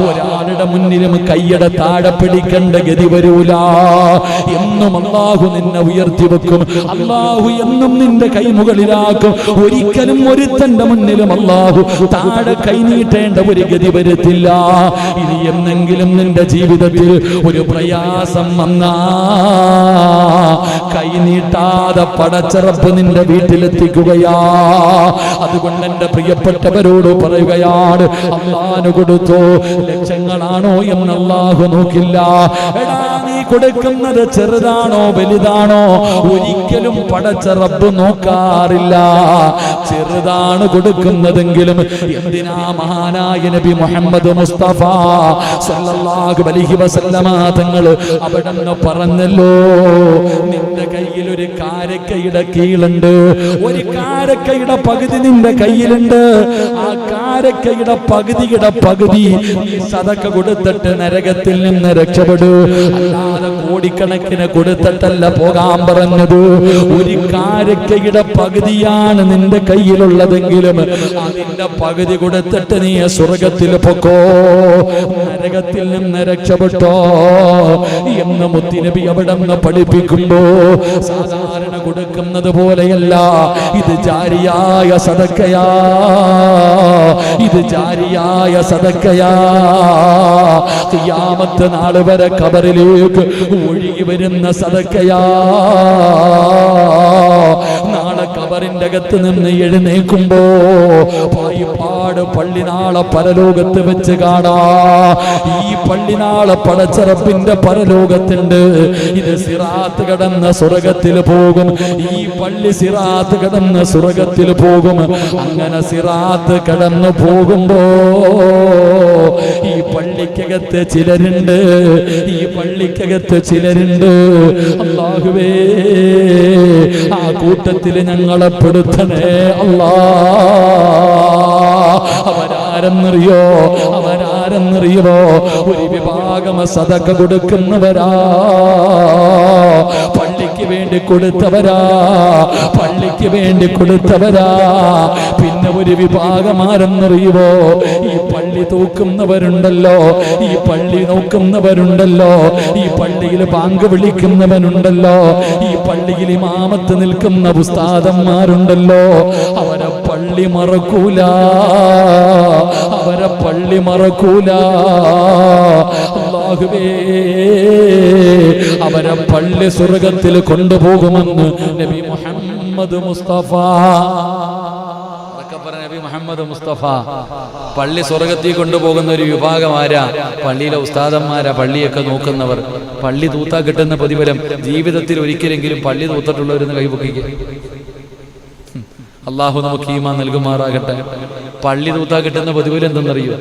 ഒരാളുടെ മുന്നിലും കയ്യടെ താഴെ പിടിക്കേണ്ട ഗതി വരൂല. എന്നും അല്ലാഹു നിന്നെ ഉയർത്തി വെക്കും, അല്ലാഹു എന്നും നിന്റെ കൈമുകളിലാക്കും. ഒരിക്കലും ഒരുത്തന്റെ മുന്നിലും അല്ലാഹു താഴെ കൈനീട്ടേണ്ട ഒരു ഗതി വരുത്തില്ല. ഇനി എന്നെങ്കിലും നിന്റെ ജീവിതത്തിൽ ഒരു പ്രയാസം വന്നാ കൈനീട്ടാതെ പടച്ച റബ്ബ് നിന്റെ വീട്ടിലെത്തിക്കുകയാ. അതുകൊണ്ട് എന്റെ പ്രിയപ്പെട്ടവരോട് പറയുകയാണ്, അല്ലാഹു കൊടുത്തോ ലക്ഷങ്ങളാണോ എന്ന് അല്ലാഹു നോക്കില്ല. എടാ, നീ കൊടുക്കുന്നത് ചെറുതാണോ വലുതാണോ ഒരിക്കലും പടച്ച റബ്ബ് നോക്കാറില്ല. ചെറുതാണ് കൊടുക്കുന്നതെങ്കിലും എന്തിനാ മഹാനായ നബി മുഹമ്മദ് മുസ്തഫ സല്ലല്ലാഹു അലൈഹി വസല്ലമ തങ്ങൾ അവിടെന്ന് പറഞ്ഞല്ലോ, നിന്റെ കയ്യിൽ ഒരു കാരക്കയുടെ കീളുണ്ട്, ഒരു കാരക്കയുടെ പകുതി നിന്റെ കയ്യിലുണ്ട്. ആ കാരക്കയുടെ പകുതി സദക്ക കൊടുത്തിട്ട് നരകത്തിൽ നിന്ന് രക്ഷപ്പെടൂ. അല്ലാതെ കോടിക്കണക്കിന് കൊടുത്തിട്ടല്ല പോകാൻ പറഞ്ഞത്. ഒരു കാരക്കയുടെ പകുതിയാണ് നിന്റെ കയ്യിലുള്ളതെങ്കിലും അതിന്റെ പകുതി കൊടുത്തിട്ട് നീ സ്വർഗത്തിൽ പൊക്കോ, നരകത്തിൽ നിന്ന് രക്ഷപ്പെട്ടോ എന്ന് മുത്തുനബി അവിടെ നിന്ന് പഠിപ്പിക്കുമ്പോ, സാധാരണ കൊടുക്കുന്നത് പോലെയല്ല, ഇത് ജാരിയായ സദക്കയാ, ഇത് ജാരിയായ സദക്കയാ. ഖിയാമത്ത് നാൾ വരെ ഖബറിലേക്ക് ഒഴുകി വരുന്ന സദക്കയാ. നാളെ ഖബർ ഖബറിന്റെ അകത്ത് നിന്ന് എഴുന്നേൽക്കുമ്പോ പായിപ്പാട് പള്ളി നാളെ പരലോകത്ത് വെച്ച് കാണാ. ഈ പള്ളി നാളെ പടച്ചറപ്പിന്റെ പരലോകത്തുണ്ട്. ഇത് സിറാത്ത് കടന്ന സ്വർഗത്തിൽ പോകും. ഈ പള്ളി സിറാത്ത് കടന്ന് സ്വർഗത്തിൽ പോകും. അങ്ങനെ സിറാത്ത് കടന്നു പോകുമ്പോ ഈ പള്ളിക്കകത്ത് ചിലരുണ്ട്, ഈ പള്ളിക്കകത്ത് ചിലരുണ്ട്. അല്ലാഹുവേ, ആ കൂട്ടത്തിൽ ഞങ്ങളെ പെടുത്തണേ അല്ലാ. അവരാരെന്നറിയോ? അവരാരെന്നറിയോ? ഒരു വിഭാഗം സദഖ കൊടുക്കുന്നവരാ, പള്ളിക്ക് വേണ്ടി കൊടുത്തവരാ, പള്ളിക്ക് വേണ്ടി കൊടുത്തവരാ. പിന്നെ ഒരു വിഭാഗം ആരെന്നറിയുവോ? ഈ പള്ളി തൂക്കുന്നവരുണ്ടല്ലോ, ഈ പള്ളി നോക്കുന്നവരുണ്ടല്ലോ, ഈ പള്ളിയിൽ ബാങ്ക് വിളിക്കുന്നവനുണ്ടല്ലോ, ഈ പള്ളിയിൽ ഇമാമത്ത് നിൽക്കുന്ന ഉസ്താദന്മാരുണ്ടല്ലോ, അവരെ പള്ളി മറക്കൂല, അവരെ പള്ളി മറക്കൂല. അല്ലാഹുവേ, അവരെ പള്ളി സ്വർഗത്തിൽ കൊണ്ടുപോകുമെന്ന് നബി മുഹമ്മദ് മുസ്തഫ. നബി മുഹമ്മദ് മുസ്തഫ പള്ളി സ്വർഗത്തിൽ കൊണ്ടുപോകുന്ന ഒരു വിഭാഗം ആരാ? പള്ളിയിലെ ഉസ്താദന്മാരാ, പള്ളിയൊക്കെ നോക്കുന്നവർ. പള്ളി തൂത്താ കിട്ടുന്ന പ്രതിഫലം ജീവിതത്തിൽ ഒരിക്കലെങ്കിലും പള്ളി തൂത്തിട്ടുള്ളവരെന്ന് കൈപൊക്കിക്കുക. അള്ളാഹു നമുക്ക് ഈമാൻ നൽകുമാറാകട്ടെ. പള്ളി തൂത്താ കിട്ടുന്ന പ്രതിഫലം എന്തെന്നറിയോ?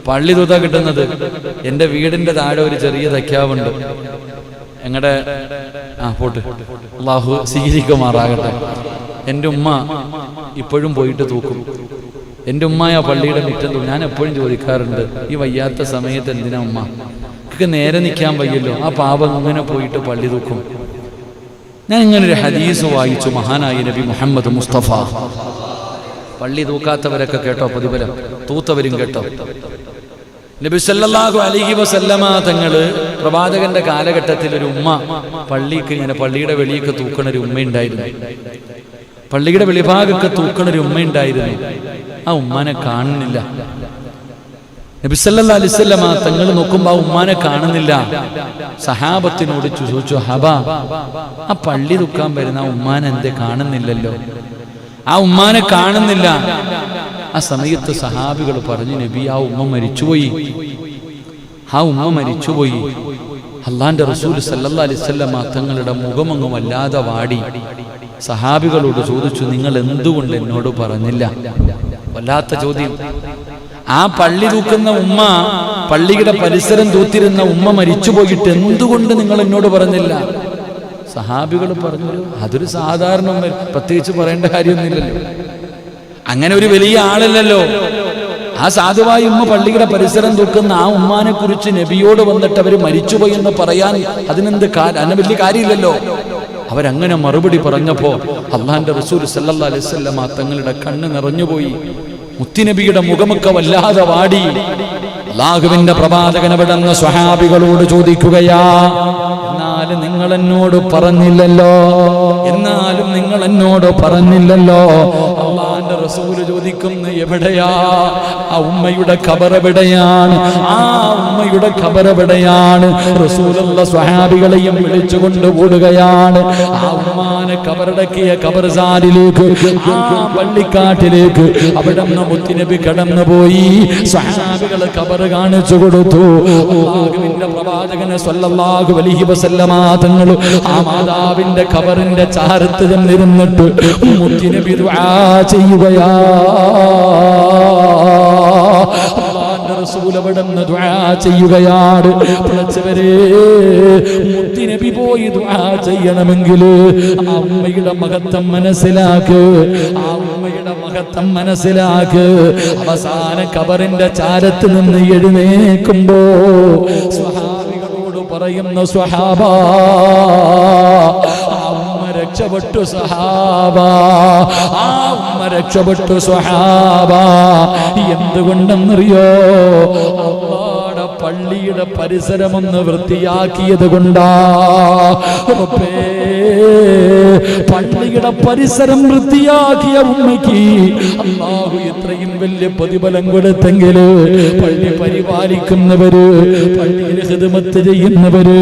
പള്ളി തൂത്താ കിട്ടുന്നത്, എൻ്റെ വീടിന്റെ താഴെ ഒരു ചെറിയ തയ്ക്കാവുണ്ട്. ഞങ്ങളുടെ പോട്ട് അള്ളാഹു സ്വീകരിക്കുമാറാകട്ടെ. എൻ്റെ ഉമ്മ ഇപ്പോഴും പോയിട്ട് തൂക്കും. എൻ്റെ ഉമ്മയാ പള്ളിയുടെ മുറ്റം. ഞാൻ എപ്പോഴും ചോദിക്കാറുണ്ട്, ഈ വയ്യാത്ത സമയത്ത് എന്തിനാ ഉമ്മ? എനിക്ക് നേരെ നിൽക്കാൻ വയ്യല്ലോ, ആ പാപം ഇങ്ങനെ പോയിട്ട് പള്ളി തൂക്കും. ഞാൻ ഇങ്ങനൊരു ഹദീസ് വായിച്ചു, മഹാനായ നബി മുഹമ്മദ് മുസ്തഫ. പള്ളി തൂക്കാത്തവരൊക്കെ കേട്ടോ പ്രതിഫലം, തൂത്തവരും കേട്ടോ. നബി സല്ലല്ലാഹു അലൈഹി വസല്ലമ തങ്ങള് പ്രവാചകന്റെ കാലഘട്ടത്തിൽ ഒരു ഉമ്മ പള്ളിക്ക് ഇങ്ങനെ പള്ളിയുടെ വെളിയൊക്കെ തൂക്കണ ഒരു ഉമ്മയുണ്ടായിരുന്നു. പള്ളിയുടെ വെളിഭാഗമൊക്കെ തൂക്കണ ഒരു ഉമ്മയുണ്ടായിരുന്നു. ആ ഉമ്മാനെ കാണുന്നില്ല. നബി സല്ലല്ലാഹു അലൈഹി വസല്ലമ തങ്ങൾ നോക്കുമ്പോ ആ ഉമ്മാനെ കാണുന്നില്ല. സഹാബത്തിനോട് ചോദിച്ചു, ഹബാ, ആ പള്ളി തൂക്കാൻ വരുന്ന ആ ഉമ്മാനെ എന്തേ കാണുന്നില്ലല്ലോ? ആ ഉമ്മാനെ കാണുന്നില്ല. ആ സമയത്ത് സഹാബികൾ പറഞ്ഞു, നബി, ആ ഉമ്മ മരിച്ചുപോയി, ആ ഉമ്മ മരിച്ചുപോയി. അള്ളാന്റെ റസൂൽ സല്ലല്ലാഹു അലൈഹി വസല്ലമ തങ്ങളുടെ മുഖമങ്ങ് വല്ലാതെ വാടി. സഹാബികളോട് ചോദിച്ചു, നിങ്ങൾ എന്തുകൊണ്ട് എന്നോട് പറഞ്ഞില്ല? വല്ലാത്ത ചോദ്യം. ആ പള്ളി തൂക്കുന്ന ഉമ്മ, പള്ളിയുടെ പരിസരം തൂത്തിരുന്ന ഉമ്മ മരിച്ചുപോയിട്ട് എന്തുകൊണ്ട് നിങ്ങൾ എന്നോട് പറഞ്ഞില്ല? സഹാബികൾ പറഞ്ഞു, അതൊരു സാധാരണ ഉമ്മ, പ്രത്യേകിച്ച് പറയേണ്ട കാര്യമൊന്നുമില്ലല്ലോ, അങ്ങനെ ഒരു വലിയ ആളല്ലല്ലോ. ആ സാധുവായ ഉമ്മ പള്ളിയുടെ പരിസരം തൂക്കുന്ന ആ ഉമ്മാനെ കുറിച്ച് നബിയോട് വന്നിട്ട് അവര് മരിച്ചുപോയി എന്ന് പറയാൻ അതിനെന്ത് അതിന് വലിയ കാര്യമില്ലല്ലോ. അവരങ്ങനെ മറുപടി പറഞ്ഞപ്പോ അള്ളാന്റെ റസൂൽ സല്ലല്ലാഹു അലൈഹി വസല്ലമ തങ്ങളുടെ കണ്ണ് നിറഞ്ഞുപോയി. മുത്തുനബിയുടെ മുഖമൊക്കെ വല്ലാതെ വാടി. അല്ലാഹുവിന്റെ പ്രവാചകൻ അവിടുന്ന് സ്വഹാബികളോട് ചോദിക്കുകയാ, എന്നാലും നിങ്ങൾ എന്നോട് പറഞ്ഞില്ലല്ലോ, എന്നാലും നിങ്ങൾ എന്നോട് പറഞ്ഞില്ലല്ലോ. അള്ളാന്റെ റസൂല് ചോദിക്കുന്നു, എവിടെയാ ആ ഉമ്മയുടെ ഖബർ? എവിടെയാണ് ആ ഉമ്മയുടെ ഖബർ? എവിടെയാണ്? റസൂലുള്ള സ്വഹാബികളെയും വിളിച്ചുകൊണ്ട് ഓടുകയാണ്. ആ ഉമ്മാനെ ഖബറടക്കിയ ഖബർസാനിലേക്ക്, ആ പള്ളിക്കാട്ടിലേക്ക് അവിടെ നിന്ന് മുത്തുനബി കടന്നുപോയി. സ്വഹാബികളെ ഖബർ കാണിച്ചു കൊടുത്തു. അല്ലാഹുവിന്റെ പ്രവാചകനെ സ്വല്ലല്ലാഹു അലൈഹി വസല്ലമ തങ്ങൾ ആ മാതാവിന്റെ ഖബറിന്റെ ചാരത്ത് ചെന്നിരുന്നിട്ട് മുത്തുനബി ദുആ ചെയ്യുകയാ. അല്ലാഹുവിന്റെ റസൂൽ അവിടുന്ന് ദുആ ചെയ്യുകയാണ്. പടച്ചവരേ, മുത്തുനബി പോയി ദുആ ചെയ്യണമെങ്കിൽ ആ ഉമ്മയുടെ മഹത്വം മനസ്സിലാക്ക്, ആ ഉമ്മയുടെ മഹത്വം മനസ്സിലാക്ക്. അവസാന ഖബറിന്റെ ചാരത്ത് നിന്ന് എഴുന്നേൽക്കുമ്പോ സ്വഹാബികളോട് പറയുന്ന, സ്വഹാബാ, ആ ഉമ്മ രക്ഷപ്പെട്ടു സഹാബാ, ആ ഉമ്മ രക്ഷപ്പെട്ടു സ്വഹാബാ. എന്തുകൊണ്ടെന്നറിയോ? അല്ലാഹുവിന്റെ പള്ളിയുടെ പരിസരമൊന്ന് വൃത്തിയാക്കിയത് കൊണ്ടാ. പള്ളിയുടെ പരിസരം വൃത്തിയാക്കിയ ഉമ്മയ്ക്ക് അല്ലാഹു ഇത്രയും വലിയ പ്രതിഫലം കൊടുത്തെങ്കില് പള്ളി പരിപാലിക്കുന്നവര്, പള്ളിയിൽ ഖിദ്മത്ത് ചെയ്യുന്നവര്,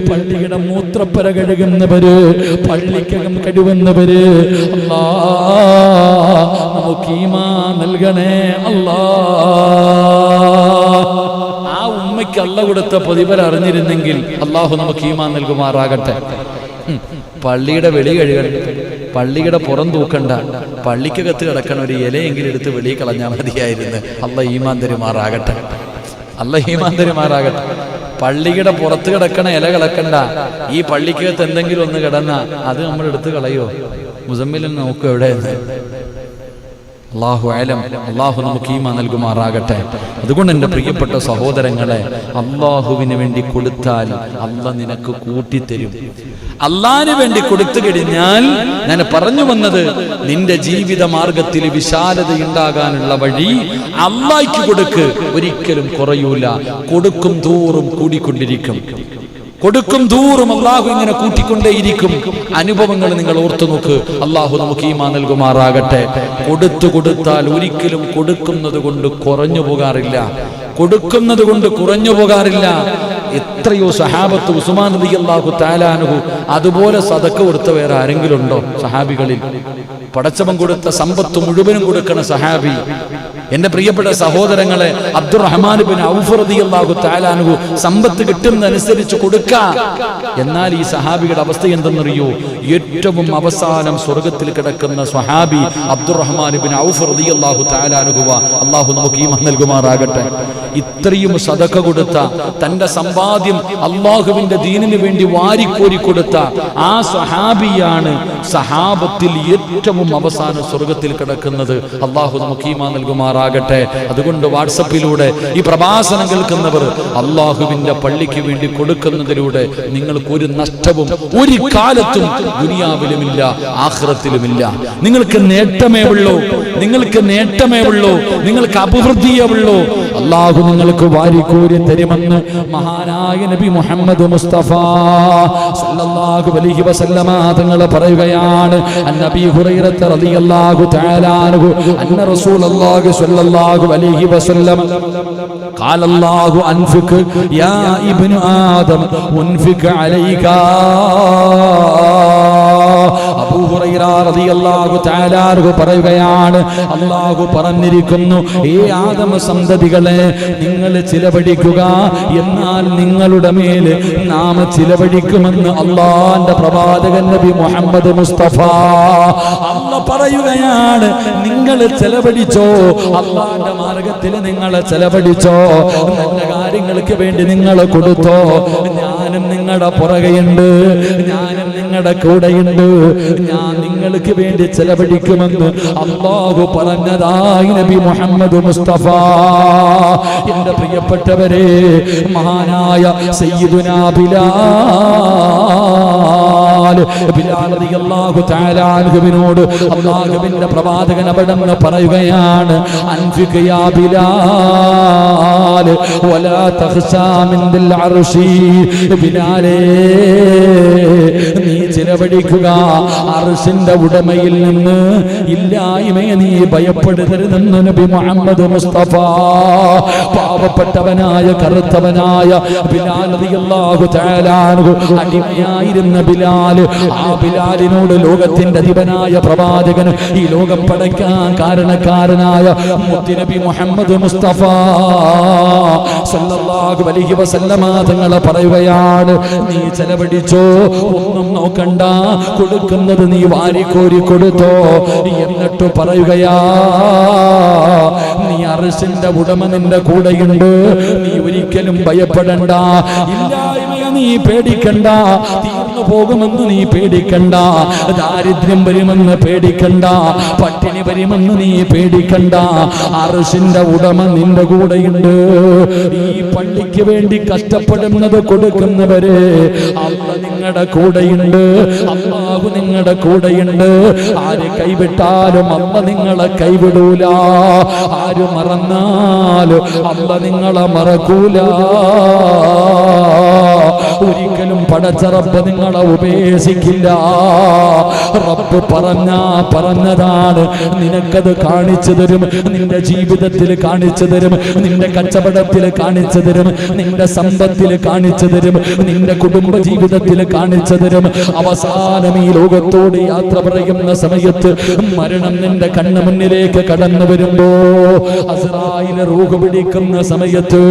പള്ളിയുടെ മൂത്രപ്പര കഴുകുന്നവര്, പള്ളിക്കകം കഴുകുന്നവര്, അല്ലാ നമുക്ക് ഈമാൻ നൽകണേ അല്ലാ. ആ ഉമ്മയ്ക്ക് അല്ലാഹു കൊടുത്ത പ്രതിഫലം അറിഞ്ഞിരുന്നെങ്കിൽ അല്ലാഹു നമുക്ക് ഈമാൻ നൽകുമാറാകട്ടെ. പള്ളിയുടെ വെളി കഴുകണ്ട, പള്ളിയുടെ പുറം തൂക്കണ്ട, പള്ളിക്കകത്ത് കിടക്കണ ഒരു ഇലയെങ്കിലും എടുത്ത് വെളി കളഞ്ഞാൽ മതിയായിരുന്നു. അല്ലാഹു ഈമാൻ തരുമാറാകട്ടെ, അല്ലാഹു ഈമാൻ തരുമാറാകട്ടെ. പള്ളിയുടെ പുറത്ത് കിടക്കണ ഇല കിടക്കണ്ട, ഈ പള്ളിക്കകത്ത് എന്തെങ്കിലും ഒന്ന് കിടന്ന അത് നമ്മൾ എടുത്ത് കളയോ? മുസമ്മിലിന് നോക്കൂ എവിടെയെന്ന്. അല്ലാഹു അലം. അല്ലാഹു നമുക്ക് ഈമാൻ നൽകുമാറാകട്ടെ. അതുകൊണ്ട് എൻ്റെ പ്രിയപ്പെട്ട സഹോദരങ്ങളെ, അല്ലാഹുവിന് വേണ്ടി കൊടുത്താൽ അല്ലാഹ് നിനക്ക് കൂട്ടിത്തരും. അല്ലാഹുവിന് വേണ്ടി കൊടുത്തു കഴിഞ്ഞാൽ, ഞാൻ പറഞ്ഞു വന്നത്, നിന്റെ ജീവിത മാർഗത്തിൽ വിശാലതയുണ്ടാകാനുള്ള വഴി അല്ലാഹ്ക്ക് കൊടുക്ക്, ഒരിക്കലും കുറയൂല. കൊടുക്കും തോറും കൂടിക്കൊണ്ടിരിക്കും, കൊടുക്കും തോറും അല്ലാഹു ഇങ്ങനെ കൂട്ടിക്കൊണ്ടേയിരിക്കും. അനുഭവങ്ങൾ നിങ്ങൾ ഓർത്തു നോക്ക്. അല്ലാഹു നമുക്ക് ഈമാൻ നൽകുമാറാകട്ടെ. കൊടുത്താൽ ഒരിക്കലും കൊടുക്കുന്നത് കൊണ്ട് കുറഞ്ഞു പോകാറില്ല, കൊടുക്കുന്നത് കൊണ്ട് കുറഞ്ഞു പോകാറില്ല. എത്രയോ സഹാബത്ത്, ഉസ്മാൻ റളിയല്ലാഹു തആല അൻഹു അതുപോലെ സദഖ കൊടുത്ത വേറെ ആരെങ്കിലും ഉണ്ടോ സഹാബികളിൽ? പടച്ചവൻ കൊടുത്ത സമ്പത്ത് മുഴുവനും കൊടുക്കണ സഹാബി. എന്റെ പ്രിയപ്പെട്ട സഹോദരങ്ങളെ, അബ്ദുറഹ്മാൻ ഇബ്നു ഔഫ് റളിയല്ലാഹു തആല അൻഹു സമ്പത്ത് കിട്ടുന്നതനുസരിച്ച് കൊടുക്ക. എന്നാൽ ഈ സഹാബിയുടെ അവസ്ഥ എന്തെന്നറിയോ? ഏറ്റവും അവസാനം സ്വർഗത്തിൽ കിടക്കുന്ന സ്വഹാബി അബ്ദുറഹ്മാൻ ഇബ്നു ഔഫ് റളിയല്ലാഹു തആല അൻഹു. അല്ലാഹു നമുക്ക് ഈമാൻ നൽകുമാറാകട്ടെ. ഇത്രയും സദഖ കൊടുത്ത, തന്റെ സമ്പാദ്യം അല്ലാഹുവിന്റെ ദീനിന് വേണ്ടി വാരിക്കോരി കൊടുത്ത ആ സ്വഹാബിയാണ് സഹാബത്തിൽ ഏറ്റവും അവസാനം സ്വർഗത്തിൽ കിടക്കുന്നത്. അല്ലാഹു നമുക്ക് ഈമാൻ നൽകുമാറാകട്ടെ. അതുകൊണ്ട് വാട്സപ്പിലൂടെ ഈ പ്രഭാഷണം കേൾക്കുന്നവർ അല്ലാഹുവിന്റെ പള്ളിക്ക് വേണ്ടി കൊടുക്കുന്നതിലൂടെ നിങ്ങൾക്ക് ഒരു നഷ്ടവും ഒരു കാലത്തും ദുനിയാവിലുമില്ല, ആഖിറത്തിലുമില്ല. നിങ്ങൾക്ക് നേട്ടമേ ഉള്ളൂ, നിങ്ങൾക്ക് നേട്ടമേ ഉള്ളൂ, നിങ്ങൾക്ക് അഭിവൃദ്ധിയേ ഉള്ളൂ. അല്ലാഹു നിങ്ങൾക്ക് വാരിക്കോരി തരുമെന്ന് മഹാനായ നബി മുഹമ്മദ് മുസ്തഫ സല്ലല്ലാഹു അലൈഹി വസല്ലമ തങ്ങൾ പറയുകയാണ്. അന്നബി ഹുറൈറ റളിയല്ലാഹു തആല അൻഹു അന്ന റസൂലുള്ളാഹി സ്വല്ലല്ലാഹു അലൈഹി വസല്ലം ഖാല അല്ലാഹു അൻഫിക് യാ ഇബ്നു ആദം ഉൻഫിക് അലൈക. അബൂ ഹുറൈറ റളിയല്ലാഹു തആല അൻഹു പറയുകയാണ്, അല്ലാഹു പറഞ്ഞിരിക്കുന്നു, ഈ ആദം സന്തതികളെ നിങ്ങൾ ചിലവഴിക്കുക, എന്നാൽ നിങ്ങളുടെ മേൽ നാം ചിലവഴിക്കുമെന്ന് അല്ലാഹുവിന്റെ പ്രവാചകൻ നബി മുഹമ്മദ് മുസ്തഫ അല്ലാഹു പറയുകയാണ്. നിങ്ങൾ ചിലവഴിച്ചോ, അല്ലാഹുവിന്റെ മാർഗത്തിൽ നിങ്ങൾ ചിലവഴിച്ചോ, നല്ല കാര്യങ്ങൾക്ക് വേണ്ടി നിങ്ങൾ കൊടുത്തോ. ഞാനും നിങ്ങളുടെ പുറകെയുണ്ട്, ഞാനും നിങ്ങളുടെ കൂടെയുണ്ട്, ഞാൻ നിങ്ങൾക്ക് വേണ്ടി ചിലവഴിക്കുമെന്ന് അല്ലാഹു പറഞ്ഞതായി നബി മുഹമ്മദ് മുസ്തഫ. എന്റെ പ്രിയപ്പെട്ടവരെ, മഹാനായ സയ്യിദുനാ ബിലാൽ റളിയല്ലാഹു തആല അൻഹുവിനോട് അല്ലാഹുവിന്റെ പ്രവാചകൻ അവിടുന്ന് പറയുകയാണ്, അൻഫിക് യാ ബിലാൽ വലാ തഖ്ശാ മിൻ ദിൽ അർശി. ബിലാലേ, നീ ചിലവഴിക്കുക, അർശിന്റെ ഉടമയിൽ നിന്ന് ഇല്ലായ്മയെ നീ ഭയപ്പെടരുതെന്ന് നബി മുഹമ്മദ് മുസ്തഫ. പാവപ്പെട്ടവനായ കറുത്തവനായ ബിലാൽ റളിയല്ലാഹു തആല അൻഹു അടിമയായിരുന്ന ബിലാൽ, ആ ബിലാലിനോട് ലോകത്തിന്റെ അധിപനായ പ്രവാചകൻ, ഈ ലോകം പടയ്ക്കാൻ കാരണക്കാരനായ മുത്തുനബി മുഹമ്മദ് മുസ്തഫ സല്ലല്ലാഹു അലൈഹി വസല്ലമ തങ്ങൾ പറയുകയാണ്, നീ ചെലവഴിച്ചോ, ഒന്നും നോക്കണ്ട, കൊടുക്കുന്നത് നീ വാരിക്കോരി കൊടുത്തോ. എന്നിട്ട് പറയുകയാ, നീ അർശിന്റെ ഉടമ നിന്റെ കൂടെയുണ്ട്, നീ ഒരിക്കലും ഭയപ്പെടണ്ട, ഇല്ലായ്മ നീ പേടിക്കണ്ട, തീർന്നു പോകുമെന്ന് നീ പേടിക്കണ്ട, ദാരിദ്ര്യം വരുമെന്ന് പേടിക്കണ്ട, പട്ടിണി വരുമെന്ന് നീ പേടിക്കണ്ട. അർശിന്റെ ഉടമ നിന്റെ കൂടെയുണ്ട്. ഈ പള്ളിക്ക് വേണ്ടി കഷ്ടപ്പെടുന്നത് കൊടുക്കുന്നവരെ അല്ലാഹു നിങ്ങളുടെ കൂടെയുണ്ട്. അല്ലാഹു നിങ്ങളുടെ കൂടെയുണ്ട്. ആര് കൈവിട്ടാലും അല്ലാഹു നിങ്ങളെ കൈവിടൂല. ആര് മറന്നാലും അല്ലാഹു നിങ്ങളെ മറക്കൂല. ഒരിക്കലും പടച്ച റബ്ബ് നിങ്ങളെ ഉപേക്ഷിക്കില്ല. റബ്ബ് പറഞ്ഞതാണ്, നിനക്കത് കാണിച്ചു തരും. നിന്റെ ജീവിതത്തിൽ കാണിച്ചു തരും, നിന്റെ കച്ചവടത്തിൽ കാണിച്ചു തരും, നിന്റെ സമ്പത്തിൽ കാണിച്ചു തരും, നിന്റെ കുടുംബ ജീവിതത്തിൽ കാണിച്ചു തരും. അവസാനം ഈ ലോകത്തോട് യാത്ര പറയുന്ന സമയത്ത് മരണം നിന്റെ കണ്ണു മുന്നിലേക്ക് കടന്നു വരുമ്പോ, അസ്റായീൽ റൂഹ് പിടിക്കുന്ന സമയത്ത്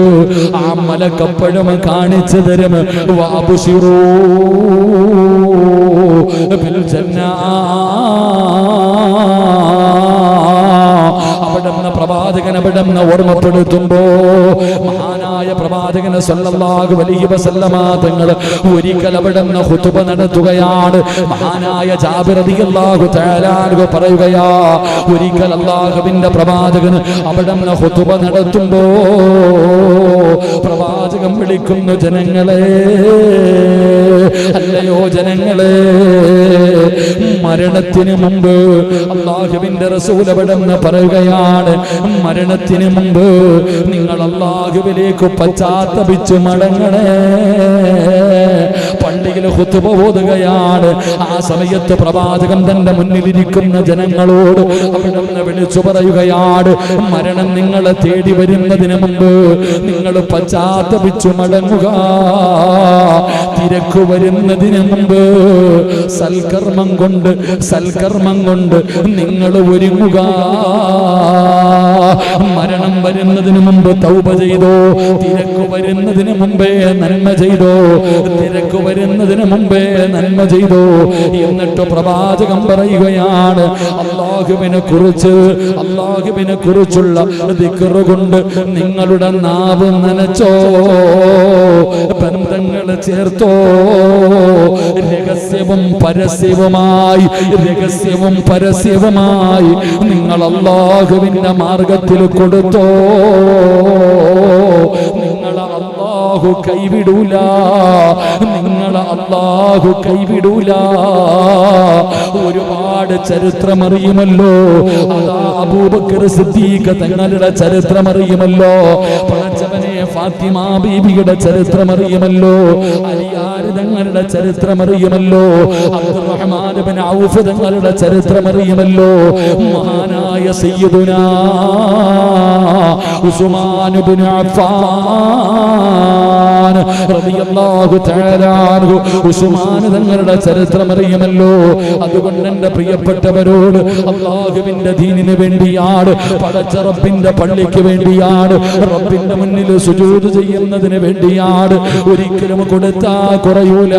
ആ മലക്കപ്പഴം കാണിച്ചു തരും. വഅബ്ശിറൂ ബിൽ ജന്നാ. അവിടുന്ന് പ്രവാചകൻ അവിടുന്ന് ഓർമ്മപ്പെടുത്തുമ്പോ മഹാനായ പ്രവാചകൻ സല്ലല്ലാഹു അലൈഹി വസല്ലമ തങ്ങൾ ഒരിക്കൽ അവിടുന്ന് ഖുതുബ നടത്തുകയാണ്. മഹാനായ ജാബിർ റളിയല്ലാഹു തആല അൻഹു പറയുകയാ, ഒരിക്കൽ അല്ലാഹുവിന്റെ പ്രവാചകൻ അവിടുന്ന് ഖുതുബ നടത്തുമ്പോ പ്രവാചകൻ വിളിക്കുന്നു, ജനങ്ങളെ, അല്ലയോ ജനങ്ങളെ, മരണത്തിന് മുമ്പ് അല്ലാഹുവിന്റെ റസൂൽ അവിടുന്ന് പറയുകയാണ്, മരണത്തിന് മുമ്പ് നിങ്ങൾ അല്ലാഹുവിലേക്ക് പശ്ചാത്തപിച്ചു മടങ്ങണേ. പള്ളിയിൽ ഖുതുബ ഓതുകയാണ്. ആ സമയത്ത് പ്രവാചകൻ തന്റെ മുന്നിലിരിക്കുന്ന ജനങ്ങളോട് അവിടുന്ന് വിളിച്ചു പറയുകയാണ്, മരണം നിങ്ങളെ തേടി വരുന്നതിന് മുമ്പ് നിങ്ങൾ പശ്ചാത്തപിച്ചു മടങ്ങുക. തിരക്ക് വരുന്നതിന് മുമ്പ് സൽക്കർമ്മം കൊണ്ട് നിങ്ങൾ ഒരുങ്ങുക. മരണം വരുന്നതിന് മുമ്പ് തൗബ ചെയ്തോ, തിരക്ക് വരുന്നതിന് മുമ്പേ നന്മ ചെയ്തോ, തിരക്ക് വരുന്നതിന് മുമ്പേ നന്മ ചെയ്തോ. എന്നിട്ട് പ്രവാചകൻ പറയുകയാണ്, അല്ലാഹുവിനെ കുറിച്ചുള്ള ദിക്ർ കൊണ്ട് നിങ്ങളുടെ നാവ് നനച്ചോ, ബന്ധങ്ങൾ ചേർത്തോ, രഹസ്യവും പരസ്യവുമായി നിങ്ങൾ അല്ലാഹുവിന്റെ മാർഗത്തിൽ കൊടുത്തോ. നിങ്ങളെ അല്ലാഹു കൈവിടൂല, നിങ്ങളെ അല്ലാഹു കൈവിടൂല. ഒരുപാട് ചരിത്രമറിയുമല്ലോ. അതാ അബൂബക്കർ സിദ്ദീഖ് തങ്ങളുടെ ചരിത്രമറിയുമല്ലോ. പടച്ചവനെ ഫാത്തിമ ബീബിയുടെ ചരിത്രമറിയുമല്ലോ. അലിയാർ തങ്ങളുടെ ചരിത്രമറിയുമല്ലോ. അബ്ദുറഹ്മാൻ ഇബ്നു ഔഫ് തങ്ങളുടെ ചരിത്രമറിയുമല്ലോ. മഹാനായ സയ്യിദുനാ ഉസ്മാൻ ഇബ്നു അഫ്ഫാൻ റളിയല്ലാഹു തആല അൻഹു, ഉസ്മാൻ തങ്ങളുടെ ചരിത്രമറിയുമല്ലോ. അതുകൊണ്ട് എൻ്റെ പ്രിയപ്പെട്ടവരോട്, അല്ലാഹുവിന്റെ ദീനിന് വേണ്ടിയാണ്, പടച്ച റബ്ബിന്റെ പള്ളിക്ക് വേണ്ടിയാണ്, റബ്ബിന്റെ മുന്നിൽ സുജൂദ് ചെയ്യുന്നതിന് വേണ്ടിയാണ്. ഒരിക്കലും കൊടുത്താ കുറയൂല.